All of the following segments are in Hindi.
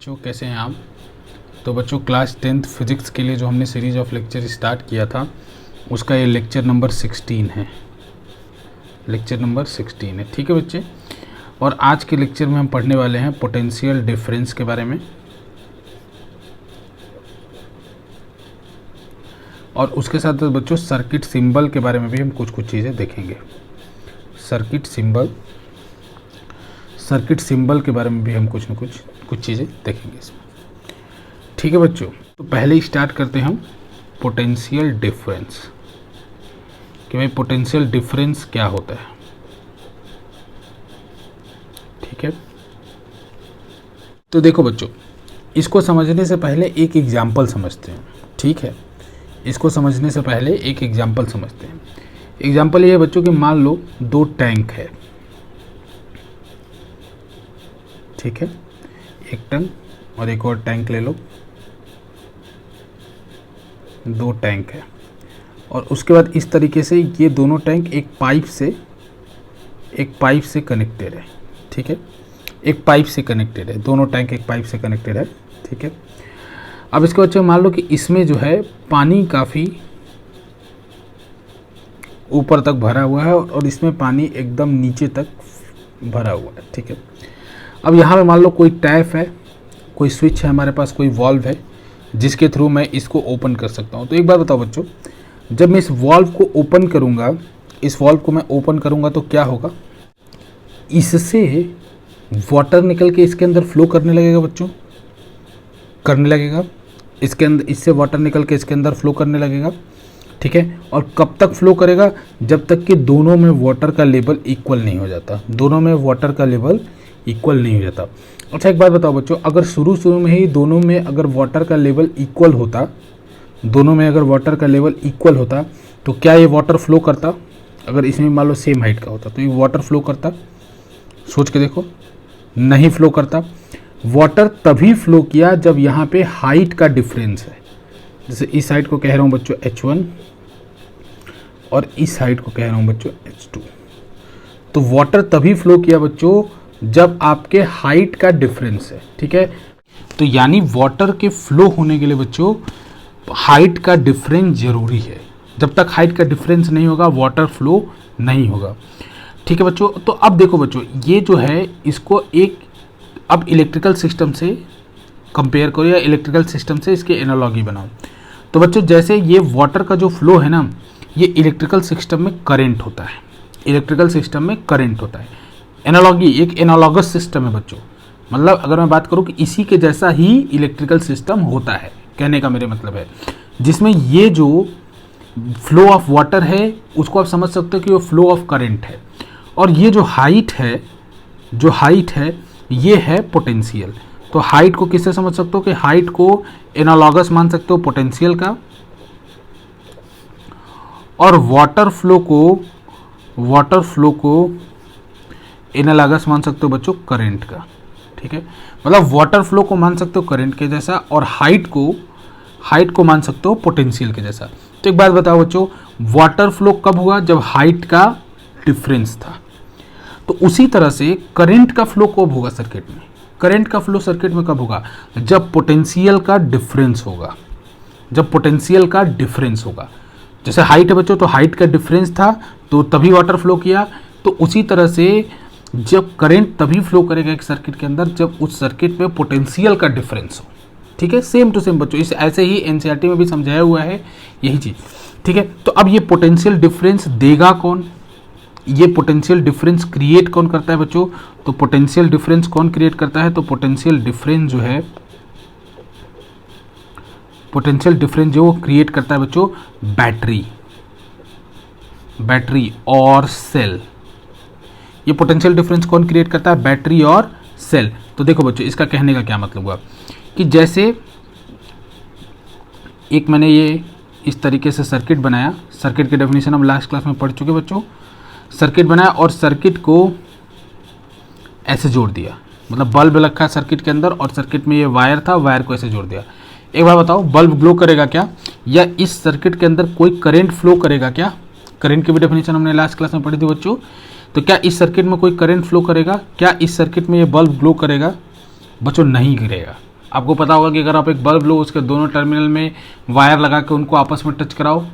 बच्चों, कैसे हैं आप। तो बच्चों, क्लास 10th फिज़िक्स के लिए जो हमने सीरीज़ ऑफ लेक्चर स्टार्ट किया था उसका ये लेक्चर नंबर 16 है। लेक्चर नंबर 16 है, ठीक है बच्चे। और आज के लेक्चर में हम पढ़ने वाले हैं पोटेंशियल डिफरेंस के बारे में, और उसके साथ बच्चों सर्किट सिंबल के बारे में भी हम कुछ चीज़ें देखेंगे। सर्किट सिंबल के बारे में भी हम कुछ चीज़ें देखेंगे इसमें, ठीक है बच्चों। तो पहले ही स्टार्ट करते हैं हम पोटेंशियल डिफरेंस कि भाई पोटेंशियल डिफरेंस क्या होता है, ठीक है। तो देखो बच्चों, इसको समझने से पहले एक एग्जाम्पल समझते हैं, ठीक है। इसको समझने से पहले एक एग्जाम्पल समझते हैं। एग्जाम्पल ये है बच्चों कि मान लो दो टैंक है, ठीक है। एक टैंक और एक और टैंक ले लो, दो टैंक है। और उसके बाद इस तरीके से ये दोनों टैंक एक पाइप से कनेक्टेड है, ठीक है। एक पाइप से कनेक्टेड है, दोनों टैंक एक पाइप से कनेक्टेड है, ठीक है। अब इसके बच्चे मान लो कि इसमें जो है पानी काफ़ी ऊपर तक भरा हुआ है और इसमें पानी एकदम नीचे तक भरा हुआ है, ठीक है। अब यहाँ पे मान लो कोई टैप है, कोई स्विच है हमारे पास, कोई वॉल्व है जिसके थ्रू मैं इसको ओपन कर सकता हूँ। तो एक बात बताओ बच्चों, जब मैं इस वॉल्व को ओपन करूँगा, इस वॉल्व को मैं ओपन करूँगा तो क्या होगा, इससे वाटर निकल के इसके अंदर फ्लो करने लगेगा बच्चों, करने लगेगा इसके अंदर, इससे वाटर निकल के इसके अंदर फ्लो करने लगेगा, ठीक है। और कब तक फ्लो करेगा, जब तक कि दोनों में वाटर का लेवल इक्वल नहीं हो जाता, दोनों में वाटर का लेवल इक्वल नहीं हो जाता। अच्छा एक बात बताओ बच्चों, अगर शुरू में ही दोनों में अगर वाटर का लेवल इक्वल होता, दोनों में अगर वाटर का लेवल इक्वल होता तो क्या ये वाटर फ्लो करता? अगर इसमें मान लो सेम हाइट का होता तो ये वाटर फ्लो करता? सोच के देखो, नहीं फ्लो करता। वाटर तभी फ्लो किया जब यहाँ पे हाइट का डिफरेंस है। जैसे इस साइड को कह रहा हूँ बच्चों h1 और इस साइड को कह रहा हूँ बच्चों h2। तो वाटर तभी फ्लो किया बच्चों जब आपके हाइट का डिफरेंस है, ठीक है। तो यानी वाटर के फ्लो होने के लिए बच्चों हाइट का डिफरेंस जरूरी है। जब तक हाइट का डिफरेंस नहीं होगा वाटर फ्लो नहीं होगा, ठीक है बच्चों। तो अब देखो बच्चों, ये जो है इसको एक अब इलेक्ट्रिकल सिस्टम से कंपेयर करो या इलेक्ट्रिकल सिस्टम से इसके एनालॉजी बनाओ। तो बच्चों जैसे ये वाटर का जो फ्लो है ना, ये इलेक्ट्रिकल सिस्टम में करंट होता है, इलेक्ट्रिकल सिस्टम में करंट होता है। एनालॉजी एक एनालॉगस सिस्टम है बच्चों, मतलब अगर मैं बात करूँ कि इसी के जैसा ही इलेक्ट्रिकल सिस्टम होता है, कहने का मेरे मतलब है, जिसमें ये जो फ्लो ऑफ वाटर है उसको आप समझ सकते हो कि वो फ्लो ऑफ करंट है। और ये जो हाइट है ये है पोटेंशियल। तो हाइट को किससे समझ सकते हो कि हाइट को एनालॉगस मान सकते हो पोटेंशियल का, और वाटर फ्लो को एनालॉगस मान सकते हो बच्चों करंट का, ठीक है। मतलब वाटर फ्लो को मान सकते हो करंट के जैसा और हाइट को मान सकते हो पोटेंशियल के जैसा। तो एक बात बताओ बच्चों, वाटर फ्लो कब हुआ, जब हाइट का डिफरेंस था। तो उसी तरह से करंट का फ्लो कब होगा सर्किट में, करंट का फ्लो सर्किट में कब होगा, जब पोटेंशियल का डिफरेंस होगा, जब पोटेंशियल का डिफरेंस होगा। जैसे हाइट है बच्चों, तो हाइट का डिफरेंस था तो तभी वाटर फ्लो किया। तो उसी तरह से जब करंट तभी फ्लो करेगा एक सर्किट के अंदर जब उस सर्किट में पोटेंशियल का डिफरेंस हो, ठीक है। सेम टू सेम बच्चों, इस ऐसे ही एनसीईआरटी में भी समझाया हुआ है यही चीज़, ठीक है। तो अब ये पोटेंशियल डिफरेंस देगा कौन, ये पोटेंशियल डिफरेंस क्रिएट कौन करता है बच्चों, तो पोटेंशियल डिफरेंस कौन क्रिएट करता है, तो पोटेंशियल डिफरेंस जो है, पोटेंशियल डिफरेंस जो क्रिएट करता है बच्चों बैटरी और सेल। ये पोटेंशियल डिफरेंस कौन क्रिएट करता है, बैटरी और सेल। तो देखो बच्चों, इसका कहने का क्या मतलब हुआ कि जैसे एक मैंने ये इस तरीके से सर्किट बनाया, सर्किट की डेफिनेशन हम लास्ट क्लास में पढ़ चुके बच्चों। सर्किट बनाया और सर्किट को ऐसे जोड़ दिया, मतलब बल्ब रखा सर्किट के अंदर और सर्किट में ये वायर था, वायर को ऐसे जोड़ दिया। एक बार बताओ, बल्ब ग्लो करेगा क्या, या इस सर्किट के अंदर कोई करंट फ्लो करेगा क्या? करंट की भी डेफिनेशन हमने लास्ट क्लास में पढ़ी थी बच्चों। तो क्या इस सर्किट में कोई करंट फ्लो करेगा, क्या इस सर्किट में ये बल्ब ग्लो करेगा? बच्चों नहीं गिरेगा, आपको पता होगा कि अगर आप एक बल्ब लो, उसके दोनों टर्मिनल में वायर लगा के उनको आपस में टच कराओ,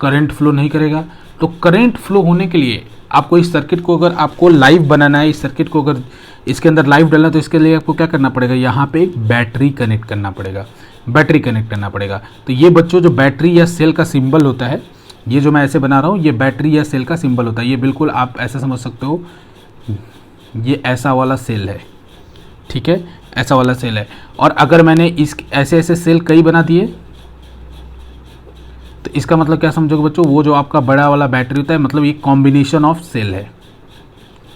करंट फ्लो नहीं करेगा। तो करंट फ्लो होने के लिए आपको इस सर्किट को, अगर आपको लाइव बनाना है, इस सर्किट को अगर इसके अंदर लाइव डालना है, तो इसके लिए आपको क्या करना पड़ेगा, यहाँ पे एक बैटरी कनेक्ट करना पड़ेगा, बैटरी कनेक्ट करना पड़ेगा। तो ये बच्चों जो बैटरी या सेल का सिंबल होता है, ये जो मैं ऐसे बना रहा हूँ, ये बैटरी या सेल का सिंबल होता है। ये बिल्कुल आप ऐसा समझ सकते हो, ये ऐसा वाला सेल है, ठीक है, ऐसा वाला सेल है। और अगर मैंने इस ऐसे ऐसे सेल कई बना दिए, तो इसका मतलब क्या समझोगे बच्चों, वो जो आपका बड़ा वाला बैटरी होता है, मतलब ये कॉम्बिनेशन ऑफ सेल है,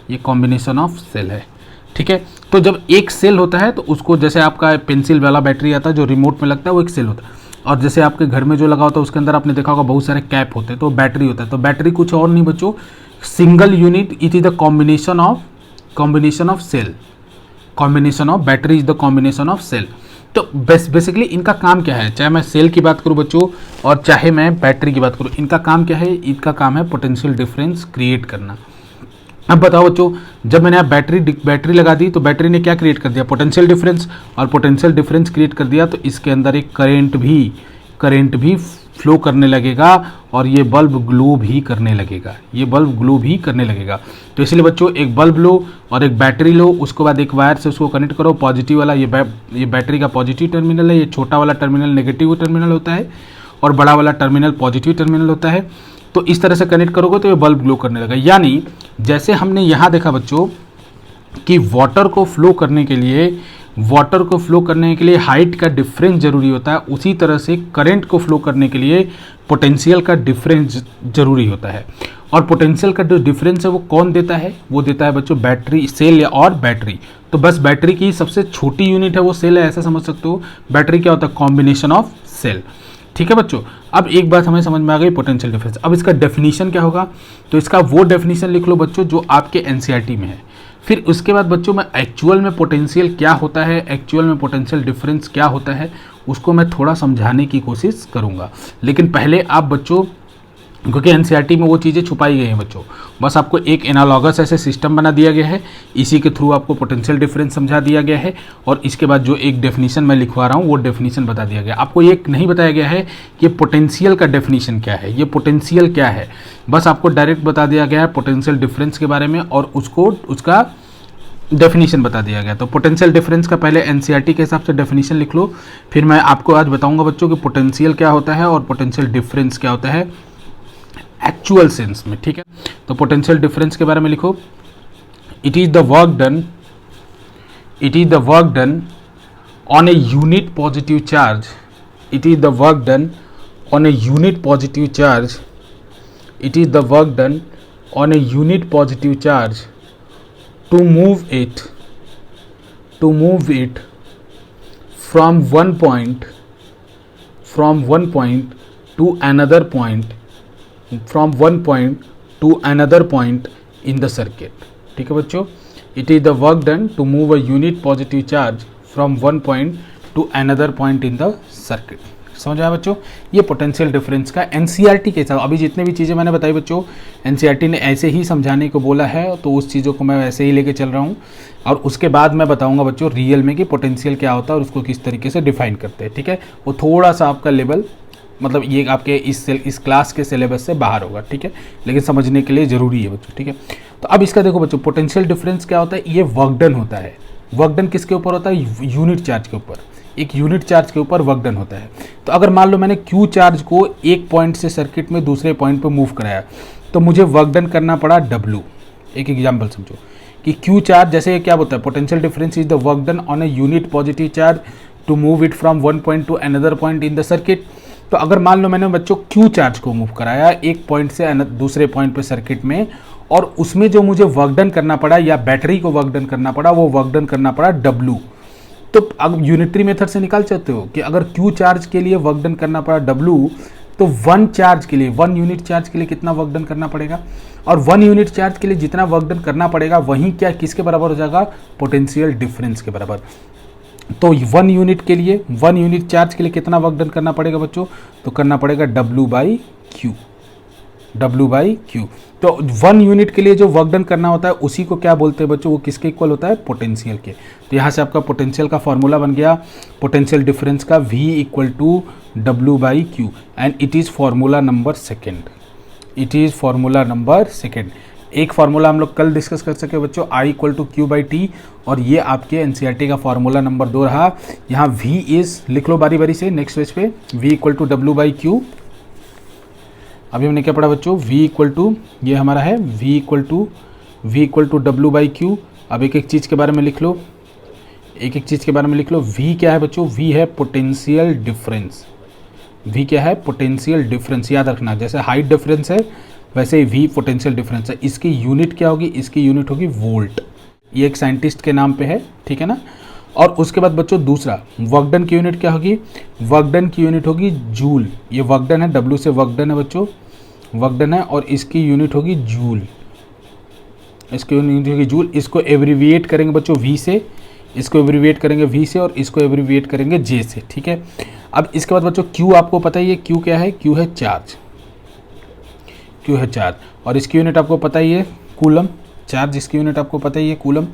ये कॉम्बिनेशन ऑफ सेल है, ठीक है। तो जब एक सेल होता है तो उसको, जैसे आपका पेंसिल वाला बैटरी आता है जो रिमोट में लगता है, वो एक सेल होता है। और जैसे आपके घर में जो लगा होता है उसके अंदर आपने देखा होगा बहुत सारे कैप होते हैं, तो बैटरी होता है। तो बैटरी कुछ और नहीं बच्चों, single unit, it is the combination of cell, combination of battery is the combination of cell. तो बेसिकली इनका काम क्या है, चाहे मैं सेल की बात करूं बच्चों और चाहे मैं बैटरी की बात करूं, इनका काम क्या है, इनका काम है पोटेंशियल डिफरेंस क्रिएट करना। अब बताओ बच्चों, जब मैंने आप बैटरी लगा दी तो बैटरी ने क्या क्रिएट कर दिया, पोटेंशियल डिफरेंस, और पोटेंशियल डिफरेंस क्रिएट कर दिया तो इसके अंदर एक करंट भी फ्लो करने लगेगा और ये बल्ब ग्लो भी करने लगेगा, ये बल्ब ग्लो भी करने लगेगा। तो इसलिए बच्चों एक बल्ब लो और एक बैटरी लो, उसके बाद एक वायर से उसको कनेक्ट करो, पॉजिटिव वाला ये बैटरी का पॉजिटिव टर्मिनल है, ये छोटा वाला टर्मिनल नेगेटिव टर्मिनल होता है और बड़ा वाला टर्मिनल पॉजिटिव टर्मिनल होता है। तो इस तरह से कनेक्ट करोगे तो ये बल्ब ग्लो करने लगेगा। यानी जैसे हमने यहाँ देखा बच्चों कि वाटर को फ्लो करने के लिए हाइट का डिफरेंस जरूरी होता है, उसी तरह से करंट को फ्लो करने के लिए पोटेंशियल का डिफरेंस जरूरी होता है। और पोटेंशियल का जो डिफरेंस है वो कौन देता है, वो देता है बच्चों बैटरी, सेल और बैटरी। तो बस बैटरी की सबसे छोटी यूनिट है वो सेल है, ऐसा समझ सकते हो। बैटरी क्या होता है, कॉम्बिनेशन ऑफ सेल, ठीक है बच्चों। अब एक बात हमें समझ में आ गई, पोटेंशियल डिफरेंस। अब इसका डेफिनेशन क्या होगा, तो इसका वो डेफिनेशन लिख लो बच्चों जो आपके एनसीईआरटी में है। फिर उसके बाद बच्चों मैं एक्चुअल में पोटेंशियल क्या होता है, एक्चुअल में पोटेंशियल डिफरेंस क्या होता है, उसको मैं थोड़ा समझाने की कोशिश करूंगा। लेकिन पहले आप बच्चों, क्योंकि एनसीईआरटी में वो चीज़ें छुपाई गई हैं बच्चों, बस आपको एक एनालॉगस ऐसे सिस्टम बना दिया गया है, इसी के थ्रू आपको पोटेंशियल डिफरेंस समझा दिया गया है। और इसके बाद जो एक डेफिनेशन मैं लिखवा रहा हूँ वो डेफिनेशन बता दिया गया। आपको ये नहीं बताया गया है कि पोटेंशियल का डेफिनेशन क्या है, ये पोटेंशियल क्या है, बस आपको डायरेक्ट बता दिया गया है पोटेंशियल डिफरेंस के बारे में और उसका डेफिनेशन बता दिया गया। तो पोटेंशियल डिफरेंस का पहले एनसीईआरटी के हिसाब से डेफिनेशन लिख लो, फिर मैं आपको आज बताऊंगा बच्चों कि पोटेंशियल क्या होता है और पोटेंशियल डिफरेंस क्या होता है एक्चुअल सेंस में, ठीक है। तो पोटेंशियल डिफरेंस के बारे में लिखो, it is the work done on a unit positive charge, it is the work done on a unit positive charge, it is the work done on a unit positive charge to move it from one point to another point, from one point to another point in the circuit, ठीक है बच्चों। it is the work done to move a unit positive charge from one point to another point in the circuit। समझ आया बच्चों, ये पोटेंशियल डिफरेंस का एनसीईआरटी के हिसाब, अभी जितने भी चीज़ें मैंने बताई बच्चों एनसीईआरटी ने ऐसे ही समझाने को बोला है, तो उस चीज़ों को मैं वैसे ही लेके चल रहा हूँ। और उसके बाद मैं बताऊंगा बच्चों रियल में कि पोटेंशियल क्या होता है और उसको किस तरीके से डिफाइन करते हैं, ठीक है। वो थोड़ा सा आपका लेवल, मतलब ये आपके इस क्लास के सिलेबस से बाहर होगा, ठीक है, लेकिन समझने के लिए ज़रूरी है बच्चों, ठीक है। तो अब इसका देखो बच्चों, पोटेंशियल डिफरेंस क्या होता है, ये वर्क डन होता है। वर्क डन किसके ऊपर होता है, यूनिट चार्ज के ऊपर, एक यूनिट चार्ज के ऊपर वर्क डन होता है। तो अगर मान लो मैंने क्यू चार्ज को एक पॉइंट से सर्किट में दूसरे पॉइंट पर मूव कराया, तो मुझे वर्क डन करना पड़ा डब्ल्यू। एक एग्जांपल समझो कि क्यू चार्ज, जैसे क्या होता है, potential difference is the work done on a unit positive charge to move it from one point to another point in the circuit. तो अगर मान लो मैंने बच्चों क्यू चार्ज को मूव कराया एक पॉइंट से दूसरे पॉइंट पे सर्किट में, और उसमें जो मुझे वर्क डन करना पड़ा या बैटरी को वर्क डन करना पड़ा, वो वर्क डन करना पड़ा डब्ल्यू। तो अब यूनिटरी मेथड से निकाल सकते हो कि अगर क्यू चार्ज के लिए वर्क डन करना पड़ा डब्ल्यू, तो वन चार्ज के लिए, वन यूनिट चार्ज के लिए कितना वर्क डन करना पड़ेगा, और वन यूनिट चार्ज के लिए जितना वर्क डन करना पड़ेगा वहीं क्या किसके बराबर हो जाएगा, पोटेंशियल डिफरेंस के बराबर। तो वन यूनिट के लिए, वन यूनिट चार्ज के लिए कितना वर्क डन करना पड़ेगा बच्चों, तो करना पड़ेगा W/Q, W/Q। तो 1 यूनिट के लिए जो वर्क डन करना होता है उसी को क्या बोलते हैं बच्चों, वो किसके इक्वल होता है, पोटेंशियल के। तो यहाँ से आपका पोटेंशियल का फॉर्मूला बन गया पोटेंशियल डिफरेंस का V = W/Q and it is formula number second. It is formula number second. एक फार्मूला हम लोग कल डिस्कस कर सके बच्चों, I = Q/T, और ये आपके NCERT का फार्मूला नंबर 2 रहा। यहाँ V इज़ लिख लो बारी बारी से नेक्स्ट पेज पे, V = W/Q। अभी हमने क्या पढ़ा बच्चों, V = ये हमारा है V = W/Q। अब एक एक चीज़ के बारे में लिख लो, एक एक चीज़ के बारे में लिख लो। V क्या है बच्चों, V है पोटेंशियल डिफरेंस। V क्या है, पोटेंशियल डिफरेंस। याद रखना, जैसे हाइट डिफरेंस है वैसे ही V पोटेंशियल डिफरेंस है। इसकी यूनिट क्या होगी, इसकी यूनिट होगी वोल्ट। ये एक साइंटिस्ट के नाम पे है, ठीक है ना। और उसके बाद बच्चों दूसरा, वर्क डन की यूनिट क्या होगी, वर्क डन की यूनिट होगी जूल। ये वर्क डन है, W से वर्क डन है बच्चों, वर्क डन है, और इसकी यूनिट होगी जूल। इसकी यूनिट होगी जूल। इसको एब्रीविएट करेंगे बच्चों V से, इसको एब्रीविएट करेंगे V से, और इसको एब्रीविएट करेंगे J से, ठीक है। अब इसके बाद बच्चों Q आपको पता ही है, Q क्या है, Q है चार्ज, Q है चार्ज, और इसकी यूनिट आपको पता ही है कूलम। चार्ज इसकी यूनिट आपको पता ही है कूलम।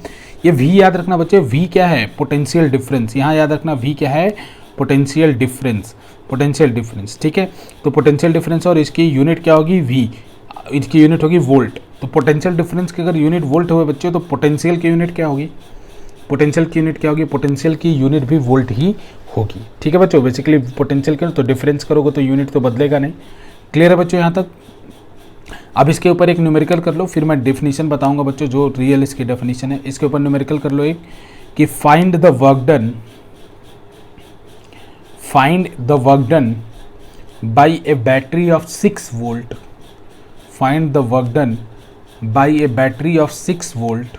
ये V याद रखना बच्चे, V क्या है, पोटेंशियल डिफरेंस। यहाँ याद रखना V क्या है, पोटेंशियल डिफरेंस, पोटेंशियल डिफरेंस, ठीक है। तो पोटेंशियल डिफरेंस और इसकी यूनिट क्या होगी V, इसकी यूनिट होगी वोल्ट। तो पोटेंशियल डिफरेंस की अगर यूनिट वोल्ट हुए बच्चों, तो पोटेंशियल की यूनिट क्या होगी, पोटेंशियल की यूनिट क्या होगी, पोटेंशियल की यूनिट भी वोल्ट ही होगी, ठीक है बच्चों। बेसिकली पोटेंशियल के तो डिफरेंस करोगे तो यूनिट तो बदलेगा नहीं। क्लियर है बच्चों यहाँ तक। अब इसके ऊपर एक न्यूमेरिकल कर लो, फिर मैं डेफिनेशन बताऊंगा बच्चों, जो रियल इसकी डेफिनेशन है। इसके ऊपर न्यूमेरिकल कर लो एक, कि find the work done, find the work done by A battery of 6 volt, find the work done by A battery of 6 volt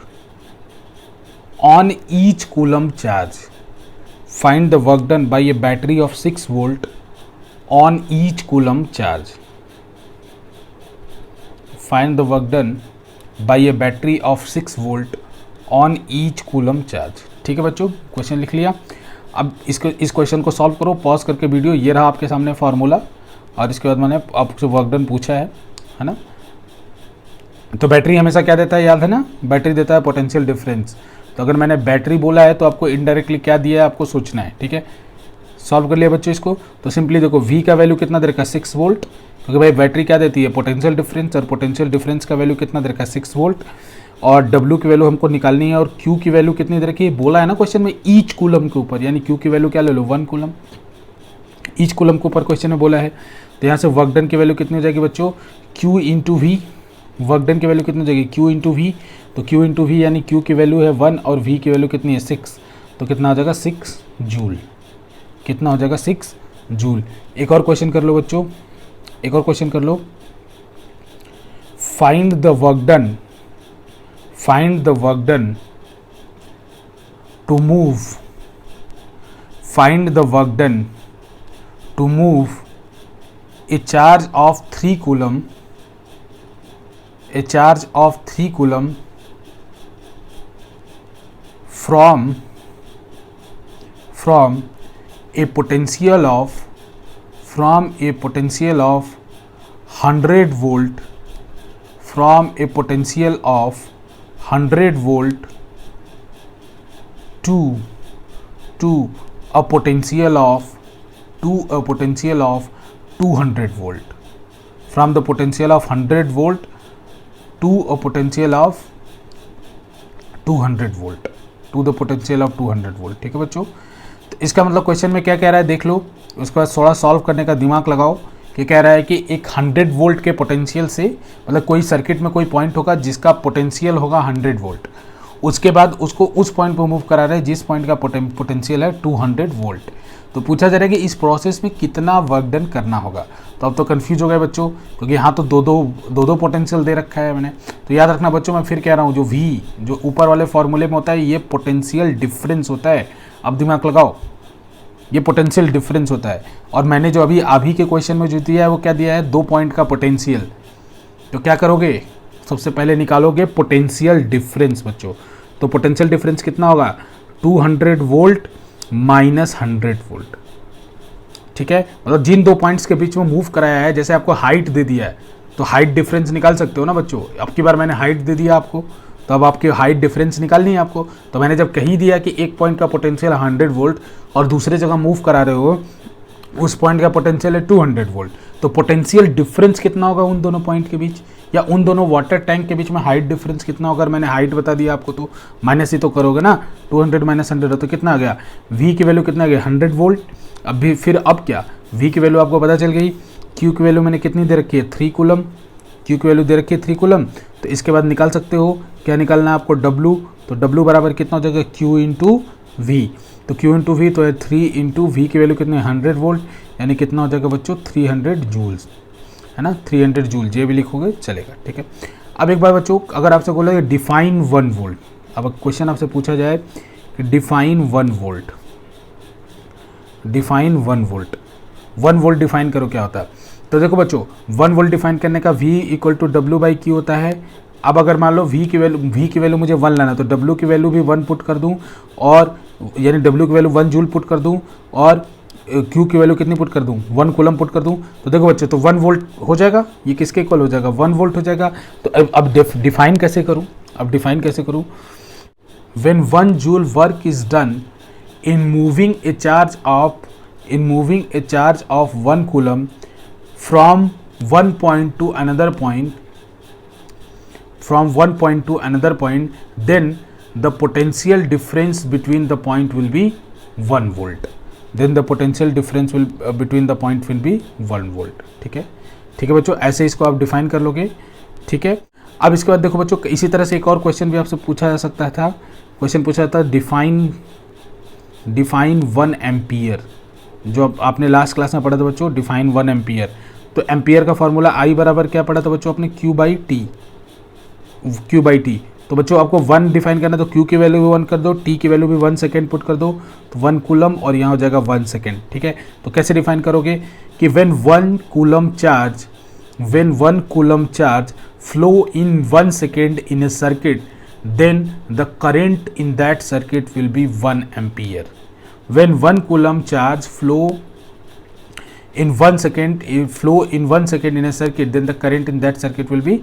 on each coulomb charge. Find the work done by a battery of 6 volt on each coulomb charge. Find the work done by a battery of 6 volt on each coulomb charge. ठीक है बच्चों, क्वेश्चन लिख लिया। अब इस क्वेश्चन को सॉल्व करो, पॉज करके वीडियो। ये रहा आपके सामने फार्मूला, और इसके बाद मैंने आपसे वर्क डन पूछा है ना। तो बैटरी हमेशा क्या देता है, याद है ना, बैटरी देता है पोटेंशियल डिफरेंस। तो अगर मैंने बैटरी बोला है तो आपको इनडायरेक्टली क्या दिया है, आपको सोचना है, ठीक है। सॉल्व कर लिया बच्चों इसको। तो सिंपली देखो V का वैल्यू कितना दे रखा है, 6 वोल्ट, क्योंकि भाई बैटरी क्या देती है, पोटेंशियल डिफरेंस, और पोटेंशियल डिफरेंस का वैल्यू कितना दे रखा है, 6 वोल्ट। और W की वैल्यू हमको निकालनी है, और Q की वैल्यू कितनी दे रखी है, बोला है ना क्वेश्चन में, ईच कूलम के ऊपर, यानी Q की वैल्यू क्या ले लो, 1 कूलम। ईच कूलम के ऊपर क्वेश्चन में बोला है। तो यहाँ से वर्क डन की वैल्यू कितनी हो जाएगी बच्चों, Q × V। वर्क डन की वैल्यू कितनी हो जाएगी, Q × V। तो Q × V यानी Q की वैल्यू है 1 और V की वैल्यू कितनी है, 6। तो कितना हो जाएगा, 6 जूल। कितना हो जाएगा, 6 जूल। एक और क्वेश्चन कर लो बच्चों, एक और क्वेश्चन कर लो। Find the work done, find the work done to move, find the work done to move a charge of 3 coulomb, a charge of 3 coulomb from a potential of 100 volt, from a potential of 100 volt to a potential of 200 volt, from the potential of 100 volt to a potential of 200 volt, to the potential of 200 volt, ठीक है बच्चों। तो इसका मतलब क्वेश्चन में क्या कह रहा है देख लो, उसके बाद थोड़ा सॉल्व करने का दिमाग लगाओ। कि कह रहा है कि एक 100 वोल्ट के पोटेंशियल से, मतलब कोई सर्किट में कोई पॉइंट होगा जिसका पोटेंशियल होगा 100 वोल्ट, उसके बाद उसको उस पॉइंट पर मूव करा रहे हैं जिस पॉइंट का पोटेंशियल है 200 वोल्ट। तो पूछा जा रहा है कि इस प्रोसेस में कितना वर्क डन करना होगा। तो अब तो कंफ्यूज हो गए बच्चों, क्योंकि यहाँ तो दो पोटेंशियल दे रखा है मैंने। तो याद रखना बच्चों, मैं फिर कह रहा हूँ, जो V जो ऊपर वाले फॉर्मूले में होता है ये पोटेंशियल डिफरेंस होता है। अब दिमाग लगाओ, ये पोटेंशियल डिफरेंस होता है। और मैंने जो अभी के क्वेश्चन में जो दिया है वो क्या दिया है, 2 पॉइंट का पोटेंशियल। तो क्या करोगे, सबसे पहले निकालोगे पोटेंशियल डिफरेंस बच्चों। तो पोटेंशियल डिफरेंस कितना होगा, 200 वोल्ट माइनस 100 वोल्ट, ठीक है। मतलब जिन 2 पॉइंट्स के बीच में मूव कराया है, जैसे आपको हाइट दे दिया है, तो हाइट डिफरेंस निकाल सकते हो ना बच्चों। अब की बार मैंने हाइट दे दिया आपको, तो अब आपकी हाइट डिफरेंस निकालनी है आपको। तो मैंने जब कही दिया कि एक पॉइंट का पोटेंशियल 100 वोल्ट और दूसरे जगह मूव करा रहे हो, उस पॉइंट का पोटेंशियल है 200 वोल्ट, तो पोटेंशियल डिफरेंस कितना होगा उन दोनों पॉइंट के बीच, या उन दोनों वाटर टैंक के बीच में हाइट डिफरेंस कितना होगा। अगर मैंने हाइट बता दिया आपको तो माइनस ही तो करोगे ना, 200 माइनस 100 तो कितना आ गया, V की वैल्यू कितना आ गया 100 वोल्ट। अब भी फिर अब क्या, V की वैल्यू आपको पता चल गई, Q की वैल्यू मैंने कितनी दे रखी है 3 कूलम, Q की वैल्यू दे रखी है 3 कूलम। तो इसके बाद निकाल सकते हो क्या निकालना है आपको W, तो W बराबर कितना हो जाएगा Q इंटू V, तो Q इंटू V तो है 3 इंटू V की वैल्यू कितनी है 100 वोल्ट, यानी कितना हो जाएगा बच्चों 300 जूल्स, है ना, 300 जूल, ये भी लिखोगे चलेगा, ठीक है। अब एक बार बच्चों अगर आपसे बोला डिफाइन 1 वोल्ट, अब क्वेश्चन आपसे पूछा जाए कि define 1 volt, define 1 volt, 1 volt define करो क्या होता है। तो देखो बच्चों 1 वोल्ट डिफाइन करने का V equal to W by Q होता है। अब अगर मान लो V की वैल्यू मुझे 1 लाना, तो W की वैल्यू भी 1 पुट कर दूं, और यानी W की वैल्यू 1 जूल पुट कर दूं, और Q की वैल्यू कितनी पुट कर दूं 1 कूलम पुट कर दूं। तो देखो बच्चे तो 1 वोल्ट हो जाएगा, ये किसके इक्वल हो जाएगा 1 वोल्ट हो जाएगा। तो अब डिफाइन कैसे करूं, अब डिफाइन कैसे करूं, when 1 joule work is done in moving A charge of 1 coulomb from one point to another point, then the potential difference between the point will be 1 volt. Then the potential difference will between the point will be 1 volt. ठीक है, ठीक है बच्चों, ऐसे इसको आप डिफाइन कर लोगे, ठीक है। अब इसके बाद देखो बच्चों इसी तरह से एक और क्वेश्चन भी आपसे पूछा जा सकता था, क्वेश्चन पूछा था डिफाइन 1 एम्पियर, जो आपने लास्ट क्लास में पढ़ा था बच्चों, डिफाइन 1 एम्पियर। तो एम्पियर का फॉर्मूला I बराबर क्या पढ़ा था बच्चों आपने, Q बाई टी। तो बच्चों आपको 1 डिफाइन करना, तो Q की वैल्यू भी 1 कर दो, T की वैल्यू भी 1 सेकेंड पुट कर दो, तो 1 कूलम और यहाँ हो जाएगा 1 सेकेंड, ठीक है। तो कैसे डिफाइन करोगे कि when 1 coulomb charge flow in 1 second in a circuit, then the current in that circuit will be 1 ampere. When 1 coulomb charge flow in 1 second in a circuit, then the current in that circuit will be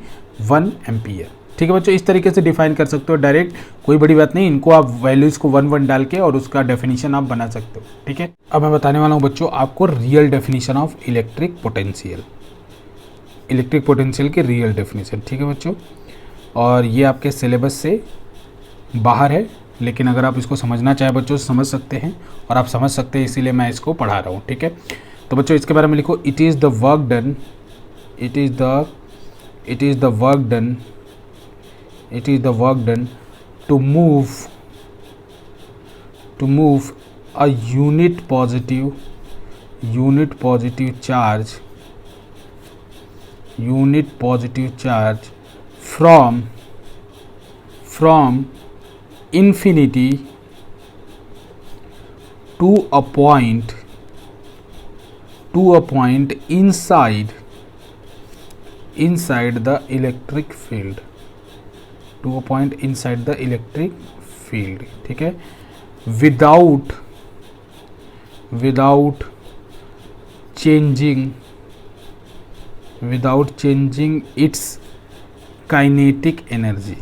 1 ampere। ठीक है बच्चों, इस तरीके से डिफाइन कर सकते हो डायरेक्ट, कोई बड़ी बात नहीं, इनको आप वैल्यूज को 1 डाल के और उसका डेफिनेशन आप बना सकते हो, ठीक है। अब मैं बताने वाला हूँ बच्चों आपको real definition of electric potential की रियल डेफिनेशन, ठीक है बच्चों। और ये आपके सिलेबस से बाहर है, लेकिन अगर आप इसको समझना चाहे बच्चों समझ सकते हैं, और आप समझ सकते हैं इसीलिए मैं इसको पढ़ा रहा हूँ, ठीक है। तो बच्चों इसके बारे में लिखो, it is the work done to move a unit positive charge from infinity to a point inside the electric field, ठीक है, without changing its kinetic energy,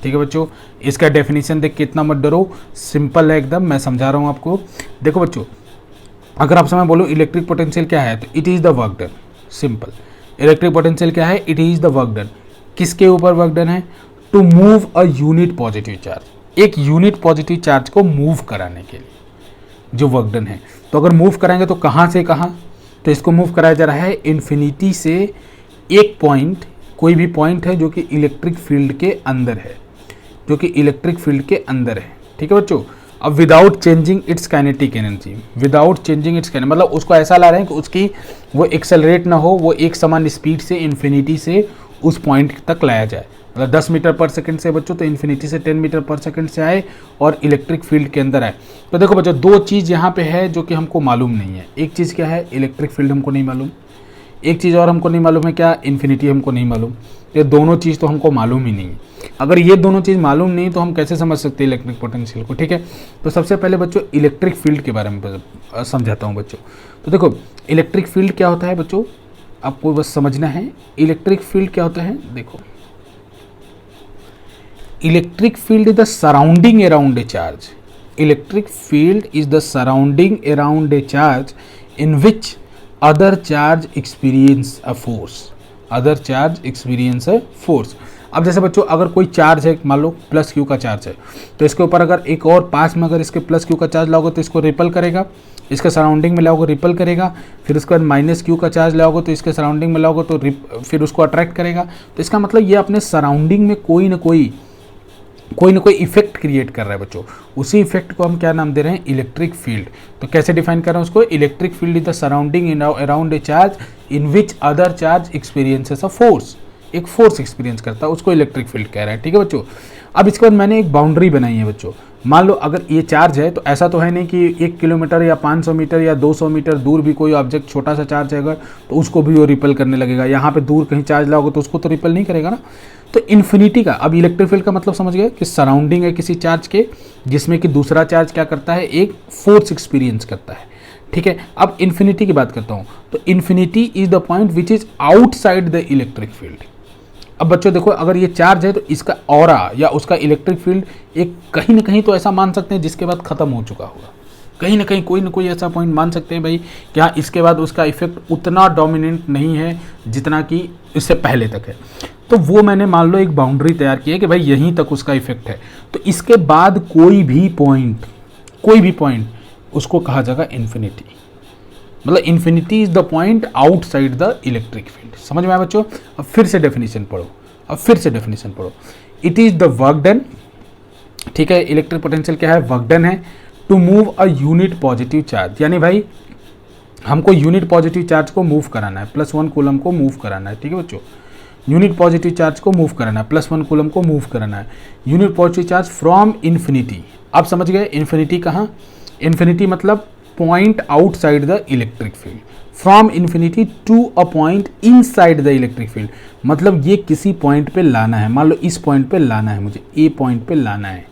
ठीक है बच्चों। इसका डेफिनेशन देख के इतना मत डरो, सिंपल है एकदम, मैं समझा रहा हूँ आपको। देखो बच्चों अगर आपसे मैं बोलूँ इलेक्ट्रिक पोटेंशियल क्या है, तो it is the work done, simple. Electric potential क्या है, it is the work done, किसके ऊपर वर्क डन है, to move a unit positive charge, एक यूनिट पॉजिटिव चार्ज को मूव कराने के लिए जो वर्क डन है। तो अगर मूव कराएंगे तो कहाँ से कहाँ, तो इसको मूव कराया जा रहा है इन्फिनिटी से एक पॉइंट, कोई भी पॉइंट है जो कि इलेक्ट्रिक फील्ड के अंदर है, ठीक है बच्चों। अब without changing it's kinetic energy, मतलब उसको ऐसा ला रहे हैं कि उसकी वो एक्सेलरेट ना हो, वो एक समान स्पीड से इन्फिनिटी से उस पॉइंट तक लाया जाए। मतलब 10 मीटर पर सेकंड से बच्चों तो इन्फिनिटी से 10 मीटर पर सेकंड से आए और इलेक्ट्रिक फील्ड के अंदर आए। तो देखो बच्चों दो चीज़ यहाँ पे है जो कि हमको मालूम नहीं है। एक चीज़ क्या है, इलेक्ट्रिक फील्ड हमको नहीं मालूम, एक चीज़ और हमको नहीं मालूम है, क्या? इन्फिनिटी हमको नहीं मालूम। ये दोनों चीज़ तो हमको मालूम ही नहीं है। अगर ये दोनों चीज़ मालूम नहीं तो हम कैसे समझ सकते हैं इलेक्ट्रिक पोटेंशियल को? ठीक है, तो सबसे पहले बच्चों इलेक्ट्रिक फील्ड के बारे में समझाता हूँ बच्चों। तो देखो इलेक्ट्रिक फील्ड क्या होता है बच्चों, आपको बस समझना है। इलेक्ट्रिक फील्ड क्या होता है, देखो electric field is the surrounding around a charge. Electric field is the surrounding around a charge in which other charge experience a force. Other charge experience a force. अब जैसे बच्चों अगर कोई चार्ज है, मान लो प्लस क्यू का चार्ज है, तो इसके ऊपर अगर एक और पास में अगर इसके प्लस क्यू का चार्ज लाओगे तो इसको रिपल करेगा, इसके सराउंडिंग में लाओगे रिपल करेगा। फिर उसके बाद माइनस क्यू का चार्ज लाओगे तो इसके सराउंडिंग में लाओगे तो फिर उसको अट्रैक्ट करेगा। तो इसका मतलब ये अपने सराउंडिंग में कोई ना कोई इफेक्ट क्रिएट कर रहा है बच्चों। उसी इफेक्ट को हम क्या नाम दे रहे हैं, इलेक्ट्रिक फील्ड। तो कैसे डिफाइन कर रहे हैं उसको, electric field is the surrounding around a charge in which other charge experiences a force. एक फोर्स एक्सपीरियंस करता है, उसको इलेक्ट्रिक फील्ड कह रहा है। ठीक है बच्चों, अब इसके बाद मैंने एक बाउंड्री बनाई है बच्चों। मान लो अगर ये चार्ज है तो ऐसा तो है नहीं कि 1 किलोमीटर या 500 मीटर या 200 मीटर दूर भी कोई ऑब्जेक्ट छोटा सा चार्ज है अगर, तो उसको भी वो रिपल करने लगेगा। यहाँ पे दूर कहीं चार्ज लाओगे तो उसको तो रिपल नहीं करेगा ना। तो इन्फिनिटी का, अब इलेक्ट्रिक फील्ड का मतलब समझ गए कि सराउंडिंग है किसी चार्ज के, जिसमें कि दूसरा चार्ज क्या करता है, एक फोर्स एक्सपीरियंस करता है। ठीक है, अब इन्फिनिटी की बात करता हूँ। तो infinity is the point which is outside the electric field. अब बच्चों देखो अगर ये चार्ज है तो इसका ऑरा या उसका इलेक्ट्रिक फील्ड एक कहीं ना कहीं तो ऐसा मान सकते हैं जिसके बाद खत्म हो चुका होगा। कहीं ना कहीं कोई ना कोई ऐसा पॉइंट मान सकते हैं भाई कि हाँ इसके बाद उसका इफेक्ट उतना डोमिनेंट नहीं है जितना कि इससे पहले तक है। तो वो मैंने मान लो एक बाउंड्री तैयार की है कि भाई यहीं तक उसका इफेक्ट है। तो इसके बाद कोई भी पॉइंट उसको कहा जाएगा इन्फिनिटी। मतलब infinity is the point outside the electric field. समझ में आया बच्चों? अब फिर से डेफिनेशन पढ़ो। It is the work done. ठीक है, इलेक्ट्रिक पोटेंशियल क्या है, वर्क डन है to move a unit positive charge. यानी भाई हमको यूनिट पॉजिटिव चार्ज को मूव कराना है, +1 कूलम को मूव कराना है। ठीक है बच्चों, यूनिट पॉजिटिव चार्ज को मूव कराना है, +1 कूलम को मूव कराना है। Unit positive charge from infinity. आप समझ गए इन्फिनिटी कहाँ, इन्फिनिटी मतलब point outside the electric field, from infinity to a point inside the electric field. मतलब ये किसी पॉइंट पे लाना है, मान लो इस पॉइंट पे लाना है, मुझे ए पॉइंट पे लाना है।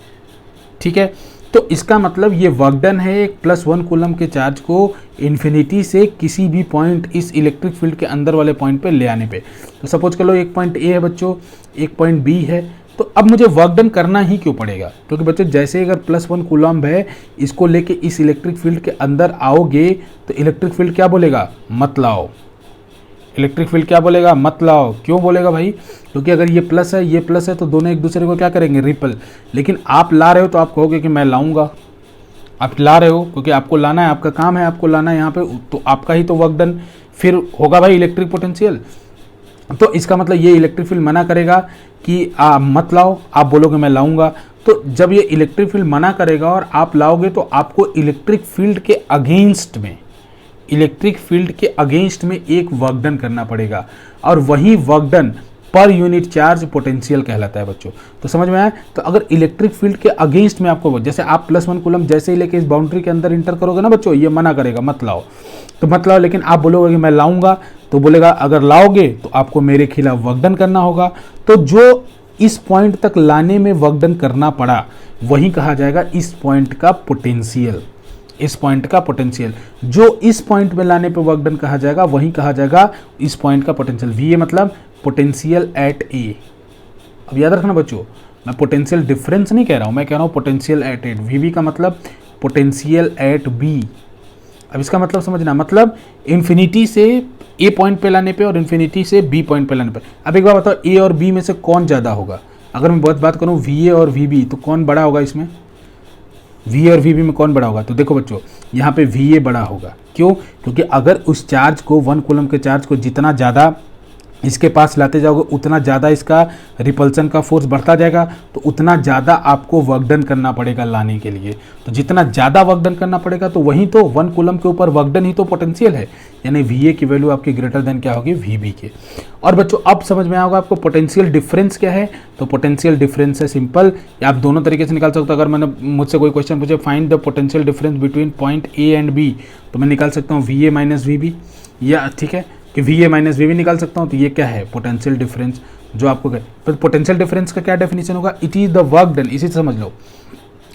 ठीक है, तो इसका मतलब ये वर्क डन है एक +1 कूलम के चार्ज को इन्फिनिटी से किसी भी पॉइंट इस इलेक्ट्रिक फील्ड के अंदर वाले पॉइंट पे ले आने पे। तो सपोज कर लो एक पॉइंट ए है बच्चों, एक पॉइंट बी है। तो अब मुझे वर्क डन करना ही क्यों पड़ेगा, क्योंकि बच्चों जैसे ही अगर +1 कूलम है इसको लेके इस इलेक्ट्रिक फील्ड के अंदर आओगे तो इलेक्ट्रिक फील्ड क्या बोलेगा, मत लाओ। इलेक्ट्रिक फील्ड क्या बोलेगा, मत लाओ। क्यों बोलेगा भाई, क्योंकि अगर ये प्लस है ये प्लस है तो दोनों एक दूसरे को क्या करेंगे, रिपल। लेकिन आप ला रहे हो तो आप कहोगे कि मैं लाऊंगा। आप ला रहे हो क्योंकि आपको लाना है, आपका काम है आपको लाना है यहाँ पे, तो आपका ही तो वर्क डन फिर होगा भाई इलेक्ट्रिक पोटेंशियल। तो इसका मतलब ये इलेक्ट्रिक फील्ड मना करेगा कि आप मत लाओ, आप बोलोगे मैं लाऊंगा। तो जब ये इलेक्ट्रिक फील्ड मना करेगा और आप लाओगे तो आपको इलेक्ट्रिक फील्ड के अगेंस्ट में एक वर्क डन करना पड़ेगा, और वही work done per unit charge potential कहलाता है बच्चों। तो समझ में आया? तो अगर इलेक्ट्रिक फील्ड के अगेंस्ट में आपको, जैसे आप +1 कूलम जैसे ही लेके इस बाउंड्री के अंदर इंटर करोगे ना बच्चों, ये मना करेगा मत लाओ, तो मत लाओ। लेकिन आप बोलोगे कि मैं लाऊंगा, तो बोलेगा अगर लाओगे तो आपको मेरे खिलाफ वर्क डन करना होगा। तो जो इस पॉइंट तक लाने में वर्क डन करना पड़ा वही कहा जाएगा इस पॉइंट का पोटेंशियल। इस पॉइंट का पोटेंशियल जो इस पॉइंट में लाने पे वर्क डन कहा जाएगा वही कहा जाएगा इस पॉइंट का पोटेंशियल। वी ए मतलब पोटेंशियल एट ए। अब याद रखना बच्चों, मैं पोटेंशियल डिफरेंस नहीं कह रहा हूँ, मैं कह रहा हूँ potential at A. V B का मतलब पोटेंशियल एट बी। अब इसका मतलब समझना, मतलब इन्फिनिटी से ए पॉइंट पे लाने पे और इन्फिनिटी से बी पॉइंट पे लाने पे। अब एक बार बताओ, ए और बी में से कौन ज़्यादा होगा? अगर मैं बहुत बात करूँ वी ए और वी बी, तो कौन बड़ा होगा इसमें? वी और वी बी में कौन बड़ा होगा? तो देखो बच्चों, यहाँ पे वी ए बड़ा होगा। क्यों? क्योंकि अगर उस चार्ज को 1 कूलम के चार्ज को जितना ज़्यादा इसके पास लाते जाओगे उतना ज़्यादा इसका रिपल्सन का फोर्स बढ़ता जाएगा, तो उतना ज़्यादा आपको वर्क डन करना पड़ेगा लाने के लिए। तो जितना ज़्यादा वर्क डन करना पड़ेगा तो वहीं तो 1 कूलम के ऊपर वर्क डन ही तो पोटेंशियल है, यानी वी ए की वैल्यू आपकी ग्रेटर देन क्या होगी, वी बी के। और बच्चों अब समझ में आएगा आपको पोटेंशियल डिफरेंस क्या है। तो पोटेंशियल डिफरेंस है सिंपल, आप दोनों तरीके से निकाल सकते हो। अगर मैंने मुझसे कोई क्वेश्चन पूछे find the potential difference between point A and B, तो मैं निकाल सकता हूँ V A minus V B, या ठीक है। कि वी ए माइनस वी निकाल सकता हूँ, तो ये क्या है, पोटेंशियल डिफरेंस जो आपको क्या, तो पोटेंशियल डिफरेंस का क्या डेफिनेशन होगा, it is the work done, इसी से समझ लो,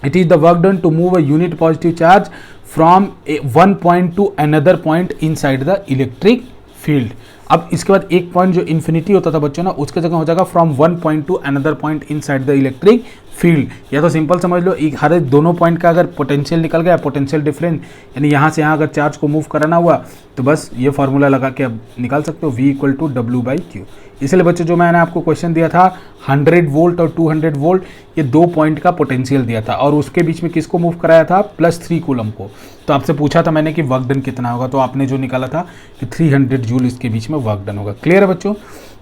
it is the work done to move a unit positive charge from one point to another point inside the electric field. अब इसके बाद एक पॉइंट जो इन्फिनिटी होता था बच्चों ना, उसके जगह हो जाएगा from one point to another point inside the electric field. या तो सिंपल समझ लो, एक हर दोनों पॉइंट का अगर पोटेंशियल निकल गया, पोटेंशियल डिफरेंस, यानी यहाँ से यहाँ अगर चार्ज को मूव कराना हुआ तो बस ये फार्मूला लगा के अब निकाल सकते हो, V इक्वल टू W/Q। इसलिए बच्चों जो मैंने आपको क्वेश्चन दिया था 100 वोल्ट और 200 वोल्ट, ये 2 पॉइंट का पोटेंशियल दिया था और उसके बीच में किसको मूव कराया था, +3 कूलम को। तो आपसे पूछा था मैंने कि वर्क डन कितना होगा, तो आपने जो निकाला था कि 300 जूल इसके बीच में वर्क डन होगा। क्लियर है बच्चों?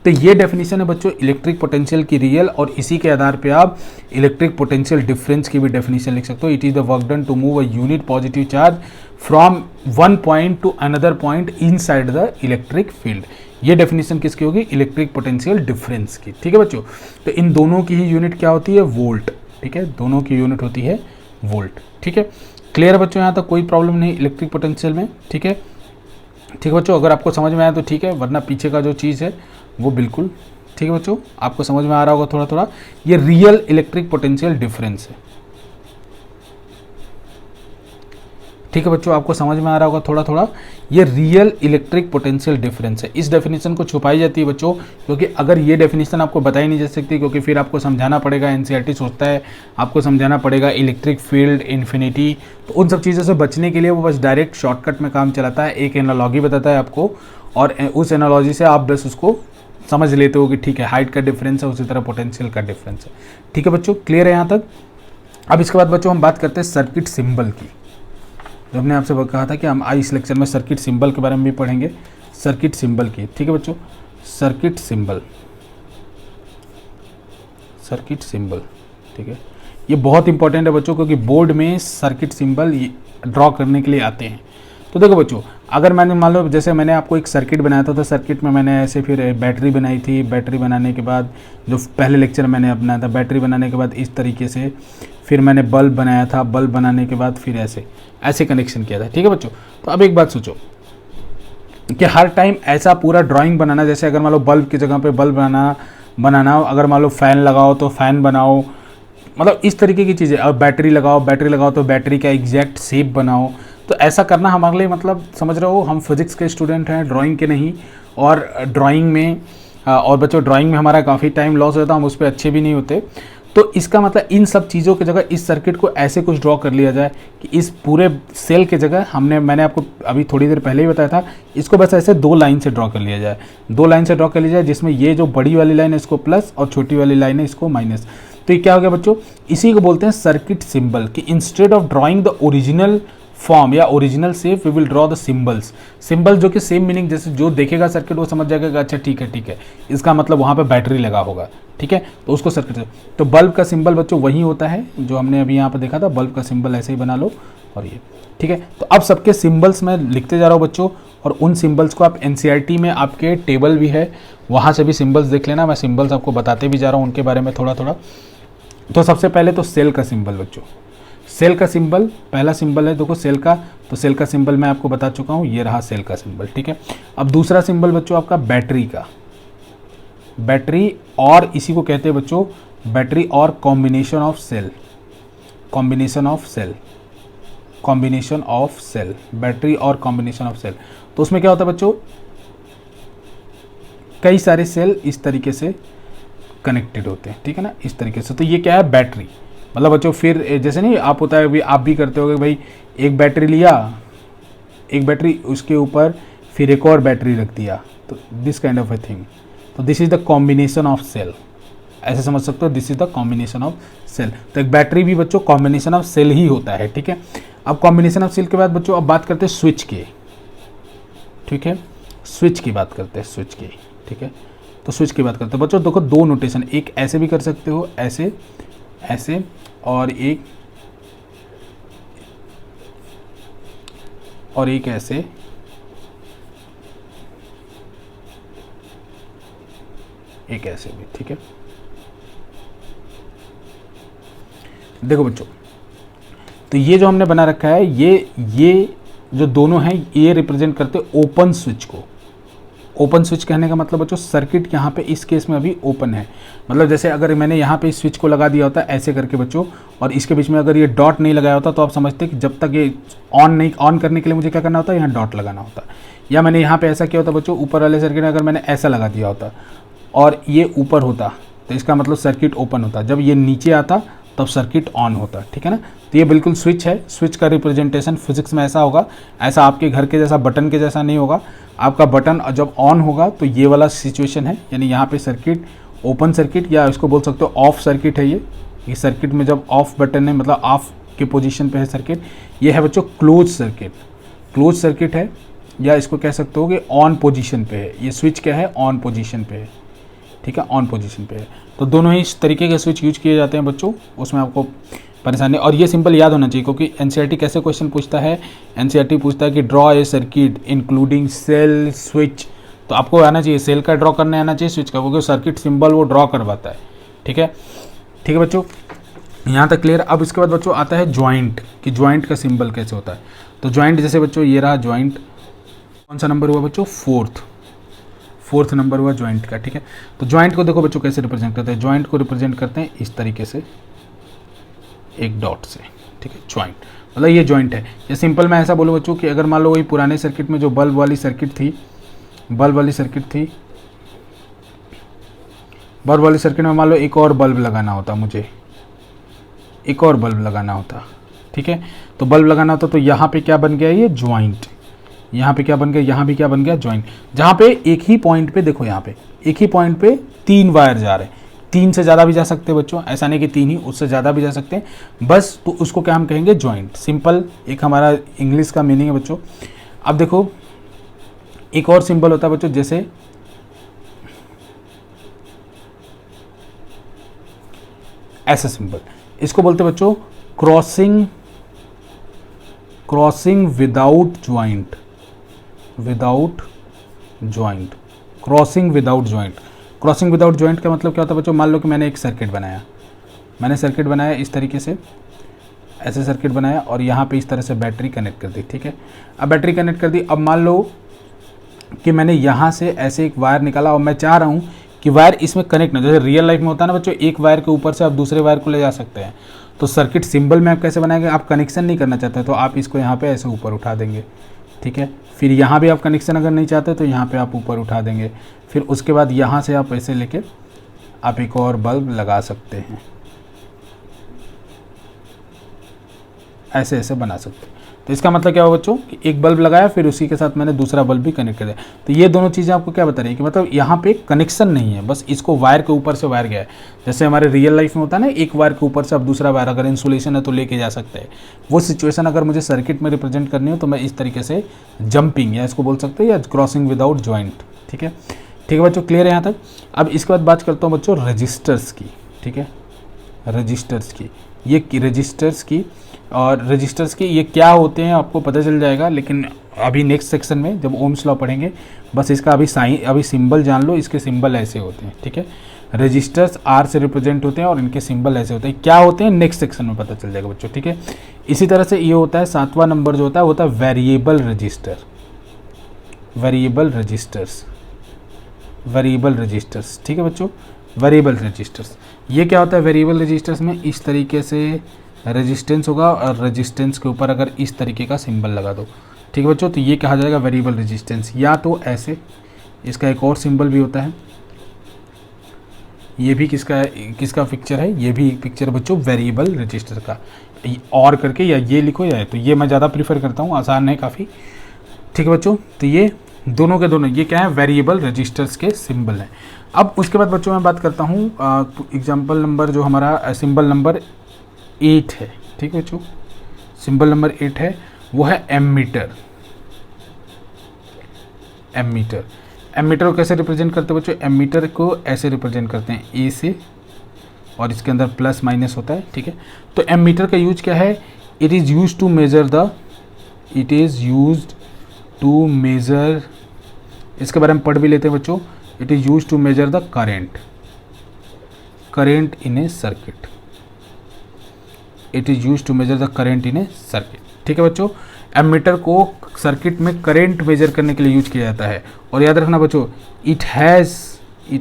तो ये डेफिनेशन है बच्चों इलेक्ट्रिक पोटेंशियल की रियल, और इसी के आधार पे आप इलेक्ट्रिक पोटेंशियल डिफरेंस की भी डेफिनेशन लिख सकते हो। It is the work done to move a unit positive charge from one point to another point inside the electric field. ये डेफिनेशन किसकी होगी, इलेक्ट्रिक पोटेंशियल डिफरेंस की। ठीक है बच्चों, तो इन दोनों की ही यूनिट क्या होती है, वोल्ट। ठीक है, दोनों की यूनिट होती है वोल्ट। ठीक है, क्लियर है बच्चों? यहाँ तक कोई प्रॉब्लम नहीं इलेक्ट्रिक पोटेंशियल में। ठीक है, ठीक है बच्चों, अगर आपको समझ में आया तो ठीक है, वरना पीछे का जो चीज़ है वो बिल्कुल ठीक है बच्चों, आपको समझ में आ रहा होगा थोड़ा थोड़ा। ये रियल इलेक्ट्रिक पोटेंशियल डिफरेंस है। ठीक है बच्चों, आपको समझ में आ रहा होगा थोड़ा थोड़ा, ये रियल इलेक्ट्रिक पोटेंशियल डिफरेंस है। इस डेफिनेशन को छुपाई जाती है बच्चों, क्योंकि अगर ये डेफिनेशन आपको बताई नहीं जा सकती, क्योंकि फिर आपको समझाना पड़ेगा, एनसीईआरटी सोचता है आपको समझाना पड़ेगा इलेक्ट्रिक फील्ड, इन्फिनिटी, तो उन सब चीज़ों से बचने के लिए वो बस डायरेक्ट शॉर्टकट में काम चलाता है, एक एनालॉजी बताता है आपको, और उस एनालॉजी से आप बस उसको समझ लेते हो कि ठीक है हाइट का डिफरेंस है, उसी तरह पोटेंशियल का डिफरेंस है। ठीक है बच्चों, क्लियर है यहाँ तक? अब इसके बाद बच्चों हम बात करते हैं सर्किट सिंबल की। जो हमने आपसे कहा था कि हम इस लेक्चर में सर्किट सिंबल के बारे में भी पढ़ेंगे, सर्किट सिंबल की। ठीक है बच्चों, सर्किट सिंबल, सर्किट सिंबल। ठीक है, ये बहुत इंपॉर्टेंट है बच्चों, क्योंकि बोर्ड में सर्किट सिंबल ड्रॉ करने के लिए आते हैं। तो देखो बच्चों, अगर मैंने मान लो जैसे मैंने आपको एक सर्किट बनाया था, तो सर्किट में मैंने ऐसे फिर बैटरी बनाई थी, बैटरी बनाने के बाद जो पहले लेक्चर मैंने अपनाया था, बैटरी बनाने के बाद इस तरीके से, फिर मैंने बल्ब बनाया था, बल्ब बनाने के बाद फिर ऐसे ऐसे कनेक्शन किया था। ठीक है बच्चों, तो अब एक बात सोचो कि हर टाइम ऐसा पूरा ड्राइंग बनाना, जैसे अगर मान लो बल्ब की जगह पे बल्ब बनाना, अगर मान लो फ़ैन लगाओ तो फ़ैन बनाओ, मतलब इस तरीके की चीज़ें, और बैटरी लगाओ तो बैटरी का एग्जैक्ट शेप बनाओ। तो ऐसा करना हमारे लिए, मतलब समझ रहे हो, हम फिजिक्स के स्टूडेंट हैं, ड्राइंग के नहीं। और ड्राइंग में और बच्चों ड्राइंग में हमारा काफ़ी टाइम लॉस होता है, हम उस पर अच्छे भी नहीं होते। तो इसका मतलब इन सब चीज़ों की जगह इस सर्किट को ऐसे कुछ ड्रॉ कर लिया जाए कि इस पूरे सेल के जगह मैंने आपको अभी थोड़ी देर पहले ही बताया था, इसको बस ऐसे 2 लाइन से ड्रॉ कर लिया जाए, 2 लाइन से ड्रॉ कर लिया जाए, जिसमें ये जो बड़ी वाली लाइन है इसको प्लस और छोटी वाली लाइन है इसको माइनस। तो ये क्या हो गया बच्चों, इसी को बोलते हैं सर्किट सिंबल, कि instead of drawing the original form या original shape we will draw the symbols. Symbol जो कि सेम मीनिंग, जैसे जो देखेगा सर्किट वो समझ जाएगा कि अच्छा ठीक है, इसका मतलब वहाँ पे बैटरी लगा होगा। ठीक है, तो उसको सर्किट। तो बल्ब का सिंबल बच्चों वही होता है जो हमने अभी यहाँ पर देखा था, बल्ब का सिंबल ऐसे ही बना लो, और ये ठीक है। तो अब सबके सिंबल्स मैं लिखते जा रहा हूँ बच्चों, और उन सिंबल्स को आप एनसीईआरटी में आपके टेबल भी है, वहाँ से भी सिंबल्स देख लेना, मैं सिंबल्स आपको बताते भी जा रहा हूँ उनके बारे में थोड़ा थोड़ा। तो सबसे पहले तो सेल का सिंबल बच्चों, सेल का सिंबल, पहला सिंबल है देखो सेल का, तो सेल का सिंबल मैं आपको बता चुका हूँ, ये रहा सेल का सिंबल। ठीक है, अब दूसरा सिंबल बच्चों आपका बैटरी का, बैटरी, और इसी को कहते हैं बच्चों बैटरी और combination of cell, combination of cell, combination of cell, battery और कॉम्बिनेशन ऑफ सेल। तो उसमें क्या होता है बच्चों, कई सारे सेल इस तरीके से कनेक्टेड होते हैं। ठीक है ना, इस तरीके से। तो ये क्या है, बैटरी। मतलब बच्चों फिर जैसे नहीं आप होता है, आप भी करते होगे भाई, एक बैटरी लिया, एक बैटरी, उसके ऊपर फिर एक और बैटरी रख दिया, तो this kind of a thing. तो this is the combination of cell, ऐसे समझ सकते हो, this is the combination of cell. तो एक बैटरी भी बच्चों कॉम्बिनेशन ऑफ सेल ही होता है। ठीक है, अब कॉम्बिनेशन ऑफ सेल के बाद बच्चों अब बात करते हैं स्विच की। ठीक है, स्विच की बात करते हैं, स्विच की। ठीक है, तो स्विच की बात करते हैं बच्चों, देखो 2 नोटेशन, एक ऐसे भी कर सकते हो, ऐसे ऐसे, और एक ऐसे, एक ऐसे भी। ठीक है, देखो बच्चों, तो ये जो हमने बना रखा है, ये जो दोनों हैं ये रिप्रेजेंट करते हैं ओपन स्विच को। ओपन स्विच कहने का मतलब बच्चों सर्किट यहाँ पे इस केस में अभी ओपन है। मतलब जैसे अगर मैंने यहाँ पे इस स्विच को लगा दिया होता ऐसे करके बच्चों, और इसके बीच में अगर ये डॉट नहीं लगाया होता तो आप समझते कि जब तक ये ऑन करने के लिए मुझे क्या करना होता है, यहाँ डॉट लगाना होता। या मैंने यहाँ पे ऐसा किया होता बच्चों, ऊपर वाले सर्किट में अगर मैंने ऐसा लगा दिया होता और ये ऊपर होता तो इसका मतलब सर्किट ओपन होता। जब ये नीचे आता तब सर्किट ऑन होता, ठीक है ना। तो ये बिल्कुल स्विच है। स्विच का रिप्रेजेंटेशन फिजिक्स में ऐसा होगा, ऐसा आपके घर के जैसा बटन के जैसा नहीं होगा। आपका बटन जब ऑन होगा तो ये वाला सिचुएशन है, यानी यहाँ पे सर्किट ओपन सर्किट, या इसको बोल सकते हो ऑफ सर्किट है। ये सर्किट में जब ऑफ बटन है मतलब ऑफ के पोजीशन पे है सर्किट, ये है बच्चों क्लोज सर्किट। क्लोज सर्किट है, या इसको कह सकते हो कि ऑन पोजीशन पे है। ये स्विच क्या है, ऑन पोजीशन पे है, ठीक है, ऑन पोजीशन पे है। तो दोनों ही इस तरीके के स्विच यूज किए जाते हैं बच्चों, उसमें आपको परेशानी। और ये सिंपल याद होना चाहिए, क्योंकि एनसीईआरटी कैसे क्वेश्चन पूछता है, एनसीईआरटी पूछता है कि draw a circuit including cell switch. तो आपको आना चाहिए सेल का ड्रॉ करने आना चाहिए, स्विच का, क्योंकि सर्किट सिंबल वो ड्रॉ करवाता है, ठीक है। ठीक है बच्चों, यहाँ तक क्लियर। अब इसके बाद बच्चों आता है ज्वाइंट, कि ज्वाइंट का सिंबल कैसे होता है। तो ज्वाइंट जैसे बच्चों ये रहा ज्वाइंट, कौन सा नंबर हुआ बच्चों, फोर्थ नंबर हुआ ज्वाइंट का, ठीक है। तो ज्वाइंट को देखो बच्चों कैसे रिप्रेजेंट करते हैं। ज्वाइंट को रिप्रेजेंट करते हैं इस तरीके से, एक डॉट से, ठीक है। ज्वाइंट मतलब ये ज्वाइंट है। या सिंपल मैं ऐसा बोलूँ बच्चों कि अगर मान लो वही पुराने सर्किट में जो बल्ब वाली सर्किट थी, बल्ब वाली सर्किट में मान लो एक और बल्ब लगाना होता, मुझे एक और बल्ब लगाना होता, ठीक है। तो बल्ब लगाना होता तो यहाँ पे क्या बन गया, ये ज्वाइंट। यहाँ पे क्या बन गया, यहाँ भी क्या बन गया, ज्वाइंट। जहाँ पे एक ही पॉइंट पे देखो, यहाँ पे एक ही पॉइंट पे 3 वायर जा रहे हैं। 3 से ज़्यादा भी जा सकते हैं बच्चों, ऐसा नहीं कि 3 ही, उससे ज़्यादा भी जा सकते हैं बस। तो उसको क्या हम कहेंगे, ज्वाइंट। सिंपल एक हमारा इंग्लिश का मीनिंग है बच्चों। अब देखो एक और सिंबल होता है बच्चों, जैसे ऐसा सिंबल, इसको बोलते हैं बच्चों crossing without joint, crossing without joint का मतलब क्या होता है बच्चों। मान लो कि मैंने एक सर्किट बनाया, इस तरीके से ऐसे सर्किट बनाया, और यहाँ पे इस तरह से बैटरी कनेक्ट कर दी, ठीक है। अब बैटरी कनेक्ट कर दी। अब मान लो कि मैंने यहाँ से ऐसे एक वायर निकाला और मैं चाह रहा हूँ कि वायर इसमें कनेक्ट ना, जैसे रियल लाइफ में होता है ना बच्चों, एक वायर के ऊपर से आप दूसरे वायर को ले जा सकते हैं। तो सर्किट सिंबल में आप कैसे बनाएंगे, आप कनेक्शन नहीं करना चाहते तो आप इसको यहाँ पे ऐसे ऊपर उठा देंगे, ठीक है। फिर यहाँ भी आप कनेक्शन अगर नहीं चाहते तो यहाँ पे आप ऊपर उठा देंगे। फिर उसके बाद यहाँ से आप ऐसे लेके आप एक और बल्ब लगा सकते हैं, ऐसे ऐसे बना सकते हैं। तो इसका मतलब क्या हुआ बच्चों कि एक बल्ब लगाया, फिर उसी के साथ मैंने दूसरा बल्ब भी कनेक्ट कर दिया। तो ये दोनों चीज़ें आपको क्या बता रही है कि मतलब यहाँ पे कनेक्शन नहीं है, बस इसको वायर के ऊपर से वायर गया है। जैसे हमारे रियल लाइफ में होता है ना, एक वायर के ऊपर से आप दूसरा वायर अगर इंसुलेशन है तो लेके जा सकते हैं। वो सिचुएशन अगर मुझे सर्किट में रिप्रेजेंट करनी हो तो मैं इस तरीके से जंपिंग, या इसको बोल सकते हैं, या क्रॉसिंग विदाउट ज्वाइंट, ठीक है। ठीक है बच्चों, क्लियर है यहाँ तक। अब इसके बाद बात करता हूँ बच्चों रजिस्टर्स की, ठीक है, रजिस्टर्स की। ये रजिस्टर्स की और रजिस्टर्स की ये क्या होते हैं आपको पता चल जाएगा, लेकिन अभी नेक्स्ट सेक्शन में जब ओम्स लॉ पढ़ेंगे, बस इसका अभी सिंबल जान लो। इसके सिंबल ऐसे होते हैं, ठीक है। रजिस्टर्स आर से रिप्रेजेंट होते हैं और इनके सिंबल ऐसे होते हैं। क्या होते हैं नेक्स्ट सेक्शन में पता चल जाएगा बच्चों, ठीक है। इसी तरह से ये होता है 7वां नंबर जो होता है वेरिएबल रजिस्टर्स, ठीक है बच्चों। वेरिएबल रजिस्टर्स, ये क्या होता है वेरिएबल रजिस्टर्स में, इस तरीके से रेजिस्टेंस होगा और रेजिस्टेंस के ऊपर अगर इस तरीके का सिंबल लगा दो, ठीक है बच्चों, तो ये कहा जाएगा वेरिएबल रेजिस्टेंस। या तो ऐसे, इसका एक और सिंबल भी होता है, ये भी किसका पिक्चर है, ये भी पिक्चर बच्चों वेरिएबल रजिस्टर का, और करके या ये लिखो या तो ये मैं ज़्यादा प्रीफर करता हूँ, आसान है काफ़ी, ठीक है बच्चों। तो ये दोनों के दोनों ये क्या है, वेरिएबल रजिस्टर्स के सिंबल हैं। अब उसके बाद बच्चों मैं बात करता हूँ एग्जाम्पल नंबर जो हमारा सिंबल नंबर 8 है, ठीक है बच्चों। सिंबल नंबर 8 है, वो है एमीटर। एमीटर को कैसे रिप्रेजेंट करते हैं बच्चों, एमीटर को ऐसे रिप्रेजेंट करते हैं ए से, और इसके अंदर प्लस माइनस होता है, ठीक है। तो एमीटर का यूज क्या है, it is use to measure, इसके बारे में पढ़ भी लेते हैं बच्चों। It is use to measure the current in a circuit, ठीक है बच्चों। एमीटर को सर्किट में करंट मेजर करने के लिए यूज किया जाता है। और याद रखना बच्चों, it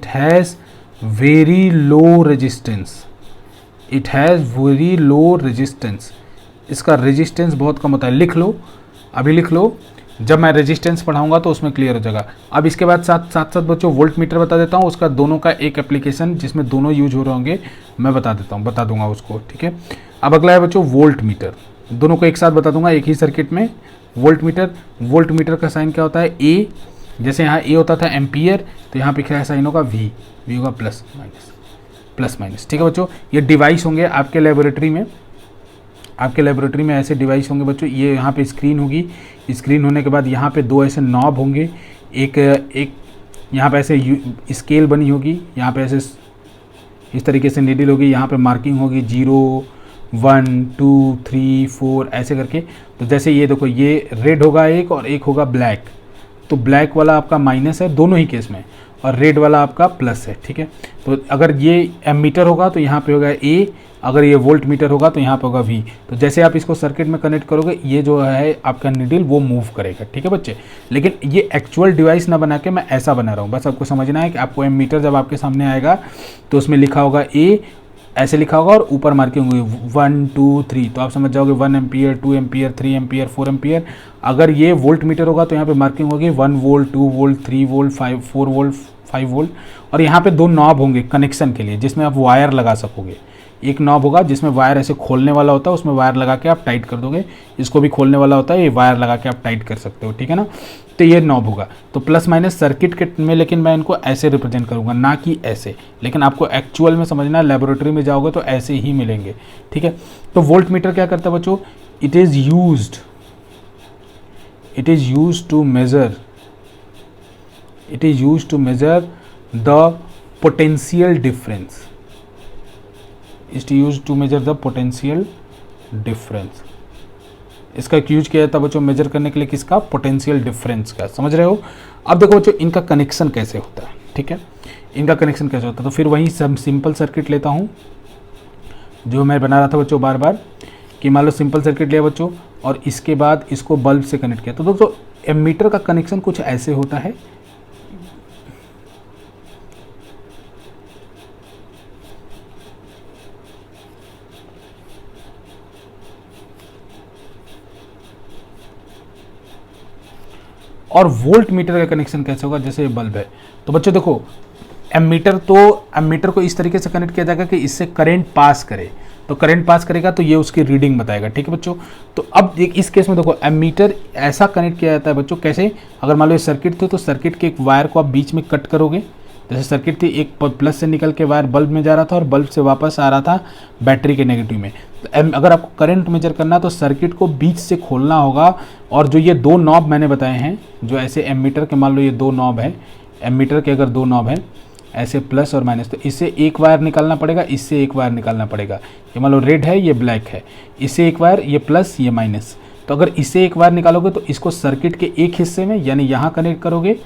has very low resistance, it has very low resistance, इसका रेजिस्टेंस बहुत कम होता है। लिख लो, अभी लिख लो, जब मैं रेजिस्टेंस पढ़ाऊंगा तो उसमें क्लियर हो जाएगा। अब इसके बाद साथ बच्चों वोल्ट मीटर बता देता हूँ, उसका दोनों का एक एप्लीकेशन जिसमें दोनों यूज हो रहे होंगे मैं बता दूंगा उसको, ठीक है। अब अगला है बच्चों वोल्ट मीटर, दोनों को एक साथ बता दूंगा एक ही सर्किट में। वोल्ट मीटर का साइन क्या होता है, ए, जैसे यहाँ ए होता था एम्पियर, तो यहाँ पे क्या साइन होगा, वी होगा प्लस माइनस, ठीक है बच्चों। ये डिवाइस होंगे आपके लेबोरेटरी में, ऐसे डिवाइस होंगे बच्चों। ये यहाँ पे स्क्रीन होगी, स्क्रीन होने के बाद यहाँ पे दो ऐसे नॉब होंगे, एक यहाँ पे ऐसे स्केल बनी होगी, यहाँ पे ऐसे इस तरीके से नीडल होगी, यहाँ पे मार्किंग होगी 0 1 2 3 4 ऐसे करके। तो जैसे ये देखो, ये रेड होगा एक और एक होगा ब्लैक, तो ब्लैक वाला आपका माइनस है दोनों ही केस में, और रेड वाला आपका प्लस है, ठीक है। तो अगर ये एमीटर होगा तो यहाँ पे होगा ए, अगर ये वोल्ट मीटर होगा तो यहाँ पे होगा वी। तो जैसे आप इसको सर्किट में कनेक्ट करोगे, ये जो है आपका नीडल वो मूव करेगा, ठीक है बच्चे। लेकिन ये एक्चुअल डिवाइस ना बना के मैं ऐसा बना रहा हूँ, बस आपको समझना है कि आपको एमीटर जब आपके सामने आएगा तो उसमें लिखा होगा ए, ऐसे लिखा होगा और ऊपर मार्किंग होगी 1 2 3, तो आप समझ जाओगे 1 एम्पियर 2 एम्पियर 3 एम्पियर 4 एम्पियर। अगर ये वोल्ट मीटर होगा तो यहाँ पे मार्किंग होगी 1 volt 2 volt 3 volt 4 volt 5 volt. और यहाँ पे दो नॉब होंगे कनेक्शन के लिए, जिसमें आप वायर लगा सकोगे। एक नॉब होगा जिसमें वायर ऐसे खोलने वाला होता है, उसमें वायर लगा के आप टाइट कर दोगे, इसको भी खोलने वाला होता है, ये वायर लगा के आप टाइट कर सकते हो, ठीक है ना। तो ये नॉब होगा। तो प्लस माइनस सर्किट के में, लेकिन मैं इनको ऐसे रिप्रेजेंट करूंगा, ना कि ऐसे। लेकिन आपको एक्चुअल में समझना है, लेबोरेटरी में जाओगे तो ऐसे ही मिलेंगे, ठीक है। तो वोल्ट मीटर क्या करता है बच्चों, it is used to measure the potential difference, इसका यूज किया जाता है बच्चों मेजर करने के लिए, किसका, पोटेंशियल डिफरेंस का, समझ रहे हो। अब देखो बच्चों इनका कनेक्शन कैसे होता है, ठीक है, इनका कनेक्शन कैसे होता है। तो फिर वही सब सिंपल सर्किट लेता हूँ जो मैं बना रहा था बच्चों बार बार, कि मान लो सिंपल सर्किट लिया बच्चों और इसके बाद इसको बल्ब से कनेक्ट किया। तो दोस्तों एमीटर का कनेक्शन कुछ ऐसे होता है, और वोल्ट मीटर का कनेक्शन कैसे होगा, जैसे ये बल्ब है। तो बच्चों देखो एमीटर को इस तरीके से कनेक्ट किया जाएगा कि इससे करंट पास करे, तो करंट पास करेगा तो ये उसकी रीडिंग बताएगा, ठीक है बच्चों। तो अब इस केस में देखो एमीटर ऐसा कनेक्ट किया जाता है बच्चों, कैसे, अगर मान लो ये सर्किट थे तो सर्किट के एक वायर को आप बीच में कट करोगे, जैसे सर्किट थी, एक प्लस से निकल के वायर बल्ब में जा रहा था और बल्ब से वापस आ रहा था बैटरी के नेगेटिव में। तो अगर आपको करंट मेजर करना है तो सर्किट को बीच से खोलना होगा, और जो ये दो नॉब मैंने बताए हैं, जो ऐसे एमीटर के, मान लो ये दो नॉब है, एमीटर के अगर दो नॉब है ऐसे प्लस और माइनस, तो इससे एक वायर निकालना पड़ेगा, इससे एक वायर निकालना पड़ेगा। ये मान लो रेड है, ये ब्लैक है, इससे एक वायर, ये प्लस ये माइनस। तो अगर इससे एक वायर निकालोगे तो इसको सर्किट के एक हिस्से में यानी यहाँ कनेक्ट करोगे,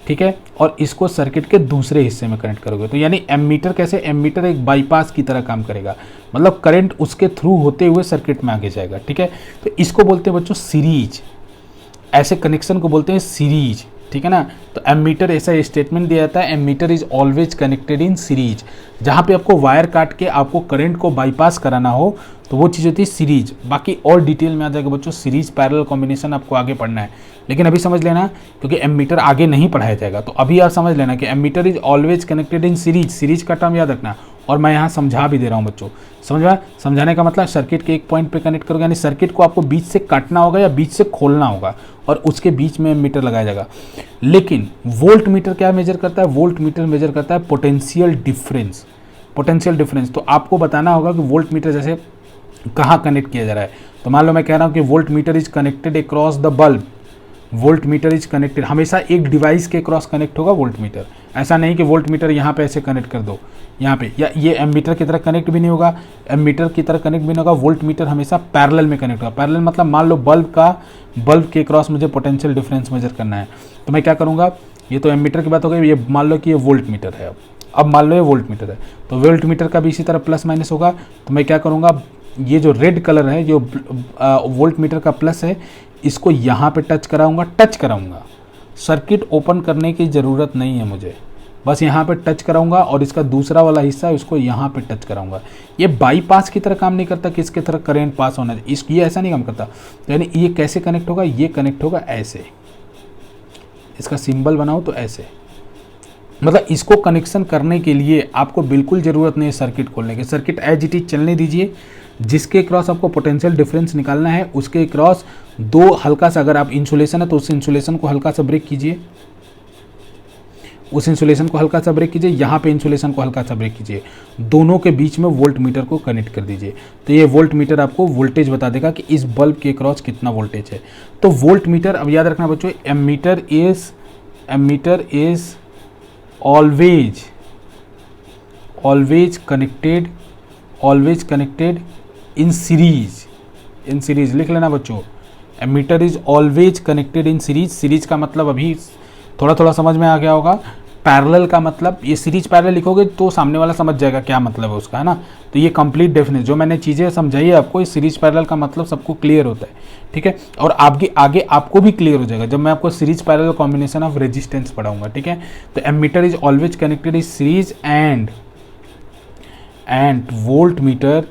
ठीक है, और इसको सर्किट के दूसरे हिस्से में कनेक्ट करोगे। तो यानी एमीटर कैसे, एमीटर एक बाईपास की तरह काम करेगा, मतलब करंट उसके थ्रू होते हुए सर्किट में आगे जाएगा, ठीक है। तो इसको बोलते हैं बच्चों सीरीज, ऐसे कनेक्शन को बोलते हैं सीरीज, ठीक है ना। तो एमीटर ऐसा स्टेटमेंट दिया जाता है, ammeter is always connected in series. जहाँ पे आपको वायर काट के आपको करंट को बाईपास कराना हो तो वो चीज़ होती है सीरीज। बाकी और डिटेल में आ जाएगा बच्चों, सीरीज पैरेलल कॉम्बिनेशन आपको आगे पढ़ना है, लेकिन अभी समझ लेना क्योंकि एमीटर आगे नहीं पढ़ाया जाएगा। तो अभी आप समझ लेना कि ammeter is always connected in series, series का टर्म याद रखना। और मैं यहाँ समझा भी दे रहा हूँ बच्चों, समझ में, समझाने का मतलब सर्किट के एक पॉइंट पे कनेक्ट करोगे, यानी सर्किट को आपको बीच से काटना होगा या बीच से खोलना होगा और उसके बीच में मीटर लगाया जाएगा। लेकिन वोल्ट मीटर क्या मेजर करता है, वोल्ट मीटर मेजर करता है पोटेंशियल डिफरेंस, पोटेंशियल डिफरेंस। तो आपको बताना होगा कि वोल्ट मीटर जैसे कहाँ कनेक्ट किया जा रहा है। तो मान लो मैं कह रहा हूँ कि volt meter is connected across the bulb, volt meter is connected, हमेशा एक डिवाइस के क्रॉस कनेक्ट होगा वोल्ट मीटर। ऐसा नहीं कि वोल्ट मीटर यहाँ पे ऐसे कनेक्ट कर दो यहाँ पे, या ये एमीटर की तरह कनेक्ट भी नहीं होगा, एमीटर की तरह कनेक्ट भी नहीं होगा। वोल्ट मीटर हमेशा पैरेलल में कनेक्ट होगा। पैरेलल मतलब मान लो बल्ब के क्रॉस मुझे पोटेंशियल डिफरेंस मेजर करना है, तो मैं क्या करूँगा, ये तो एमीटर की बात हो गई, ये मान लो कि ये वोल्ट मीटर है। अब मान लो ये वोल्ट मीटर है, तो वोल्ट मीटर का भी इसी तरह प्लस माइनस होगा। तो मैं क्या करूँगा, ये जो रेड कलर है, जो वोल्ट मीटर का प्लस है, इसको यहाँ पे टच कराऊंगा। सर्किट ओपन करने की ज़रूरत नहीं है मुझे, बस यहाँ पे टच कराऊंगा और इसका दूसरा वाला हिस्सा है उसको यहाँ पे टच कराऊंगा। ये बाईपास की तरह काम नहीं करता कि इसके तरह करंट पास होना चाहिए, ये ऐसा नहीं काम करता। यानी ये कैसे कनेक्ट होगा, ये कनेक्ट होगा ऐसे, इसका सिंबल बनाओ तो ऐसे। मतलब इसको कनेक्शन करने के लिए आपको बिल्कुल ज़रूरत नहीं है सर्किट खोलने की, सर्किट एज इट इज चलने दीजिए। जिसके क्रॉस आपको पोटेंशियल डिफरेंस निकालना है उसके क्रॉस दो हल्का सा, अगर आप इंसुलेशन है तो उस इंसुलेशन को हल्का सा ब्रेक कीजिए, उस इंसुलेशन को हल्का सा ब्रेक कीजिए, यहाँ पे इंसुलेशन को हल्का सा ब्रेक कीजिए, दोनों के बीच में वोल्ट मीटर को कनेक्ट कर दीजिए। तो ये वोल्ट मीटर आपको वोल्टेज बता देगा कि इस बल्ब के क्रॉस कितना वोल्टेज है। तो वोल्ट मीटर, अब याद रखना बच्चों, ammeter is always connected in series लिख लेना बच्चों। Ammeter is always connected in series का मतलब अभी थोड़ा थोड़ा समझ में आ गया होगा। पैरेलल का मतलब, ये सीरीज पैरेलल लिखोगे तो सामने वाला समझ जाएगा क्या मतलब है उसका, है ना। तो ये कंप्लीट डेफिनेशन जो मैंने चीज़ें समझाई है आपको, इस सीरीज पैरेलल का मतलब सबको क्लियर होता है, ठीक है। और आगे आपको भी क्लियर हो जाएगा जब मैं आपको series parallel combination of resistance पढ़ाऊंगा, ठीक है। तो ammeter is always connected in series and voltmeter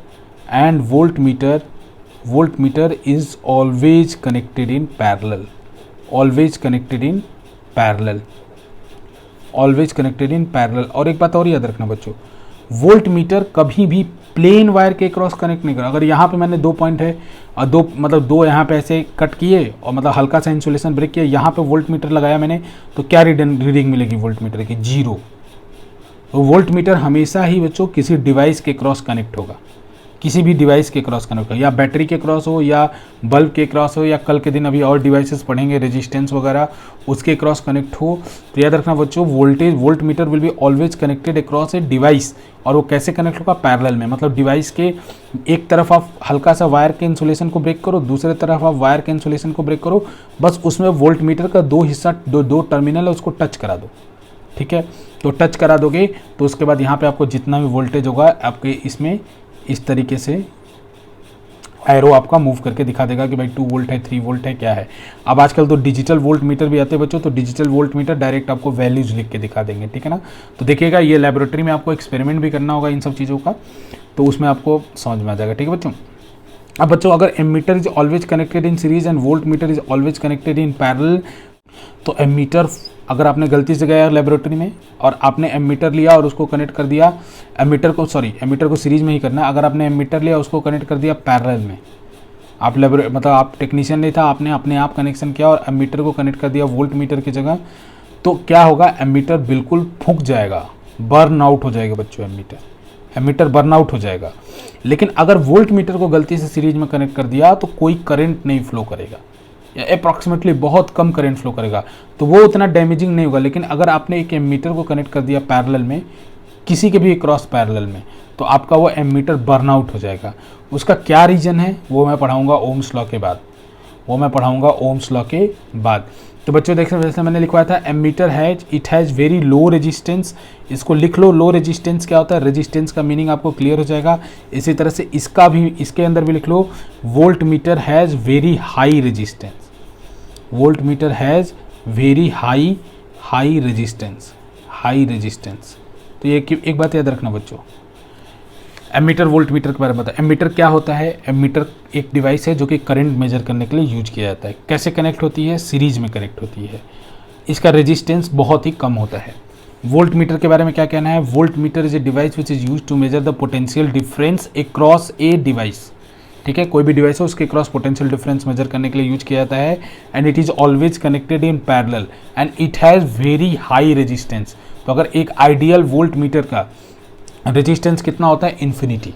is always connected in parallel, always connected in parallel. और एक बात और याद रखना बच्चों, वोल्ट मीटर कभी भी प्लेन वायर के क्रॉस कनेक्ट नहीं करा। अगर यहाँ पे मैंने 2 पॉइंट है और दो यहाँ पे ऐसे कट किए और मतलब हल्का सा इंसुलेशन ब्रेक किया, यहाँ पे वोल्ट मीटर लगाया मैंने, तो क्या रीडिंग मिलेगी वोल्ट मीटर की? 0। तो वोल्ट मीटर हमेशा ही बच्चों किसी डिवाइस के क्रॉस कनेक्ट होगा, किसी भी डिवाइस के क्रॉस कनेक्ट होगा, या बैटरी के क्रॉस हो, या बल्ब के क्रॉस हो, या कल के दिन अभी और डिवाइसेस पढ़ेंगे रेजिस्टेंस वगैरह, उसके क्रॉस कनेक्ट हो। तो याद रखना बच्चों, volt meter will be always connected across a device. और वो कैसे कनेक्ट होगा? पैरेलल में। मतलब डिवाइस के एक तरफ आप हल्का सा वायर के इंसुलेशन को ब्रेक करो, दूसरे तरफ आप वायर के इंसुलेशन को ब्रेक करो, बस उसमें वोल्ट मीटर का 2 हिस्सा, दो टर्मिनल है, उसको टच करा दो, ठीक है। तो टच करा दोगे तो उसके बाद यहाँ पे आपको जितना भी वोल्टेज होगा आपके इसमें इस तरीके से एरो आपका मूव करके दिखा देगा कि भाई 2 वोल्ट है, 3 वोल्ट है, क्या है। अब आजकल तो डिजिटल वोल्ट मीटर भी आते हैं बच्चों, तो डिजिटल वोल्ट मीटर डायरेक्ट आपको वैल्यूज लिख के दिखा देंगे, ठीक है ना। तो देखिएगा, ये लैबोरेटरी में आपको एक्सपेरिमेंट भी करना होगा इन सब चीज़ों का, तो उसमें आपको समझ में आ जाएगा, ठीक है बच्चों। अब बच्चों, अगर ammeter is always connected in series and voltmeter is always connected in parallel, तो एमीटर अगर आपने गलती से गया लेबोरेटरी में और आपने एमीटर लिया और उसको कनेक्ट कर दिया, एमीटर को सीरीज में ही करना है। अगर आपने एमीटर लिया उसको कनेक्ट कर दिया पैरेलल में, आप मतलब आप टेक्नीशियन नहीं था, आपने अपने आप कनेक्शन किया और एमीटर को कनेक्ट कर दिया वोल्ट मीटर की जगह, तो क्या होगा? एमीटर बिल्कुल फूंक जाएगा, बर्न आउट हो जाएगा बच्चों, एमीटर बर्न आउट हो जाएगा। लेकिन अगर वोल्ट मीटर को गलती से सीरीज में कनेक्ट कर दिया तो कोई करंट नहीं फ्लो करेगा, या अप्रॉक्सीमेटली बहुत कम करंट फ्लो करेगा, तो वो उतना डैमेजिंग नहीं होगा। लेकिन अगर आपने एक एमीटर को कनेक्ट कर दिया पैरेलल में, किसी के भी क्रॉस पैरेलल में, तो आपका वो एमीटर बर्न आउट हो जाएगा। उसका क्या रीज़न है वो मैं पढ़ाऊंगा ओम्स लॉ के बाद, तो बच्चों देखिए, जैसे मैंने लिखवाया था, ammeter it has very low resistance. इसको लिख लो, लो रेजिस्टेंस क्या होता है, रेजिस्टेंस का मीनिंग आपको क्लियर हो जाएगा। इसी तरह से इसके अंदर भी लिख लो, voltmeter has very high resistance, voltmeter has very high resistance. तो ये एक बात याद रखना बच्चों, एमीटर वोल्ट मीटर के बारे में बताया। एमीटर क्या होता है? एमीटर एक डिवाइस है जो कि करंट मेजर करने के लिए यूज किया जाता है। कैसे कनेक्ट होती है? सीरीज में कनेक्ट होती है। इसका रेजिस्टेंस बहुत ही कम होता है। वोल्ट मीटर के बारे में क्या कहना है? Voltmeter is a device which is use to measure the potential difference across a device, ठीक है। कोई भी डिवाइस हो उसके क्रॉस पोटेंशियल डिफरेंस मेजर करने के लिए यूज किया जाता है। And it is always connected in parallel and it has very high resistance. तो अगर एक आइडियल वोल्ट मीटर का रेजिस्टेंस कितना होता है? इन्फिनिटी,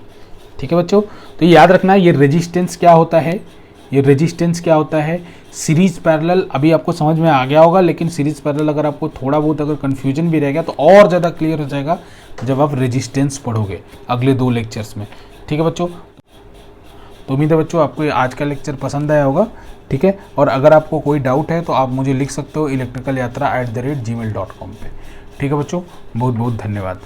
ठीक है बच्चों। तो याद रखना है, ये रेजिस्टेंस क्या होता है, सीरीज पैरेलल। अभी आपको समझ में आ गया होगा, लेकिन सीरीज पैरेलल अगर आपको थोड़ा बहुत अगर कन्फ्यूजन भी रहेगा तो और ज़्यादा क्लियर हो जाएगा जब आप रेजिस्टेंस पढ़ोगे अगले 2 लेक्चर्स में, ठीक है बच्चों। तो उम्मीद है बच्चों आपको आज का लेक्चर पसंद आया होगा, ठीक है। और अगर आपको कोई डाउट है तो आप मुझे लिख सकते हो electricalyatra@gmail.com पे, ठीक है बच्चों। बहुत बहुत धन्यवाद।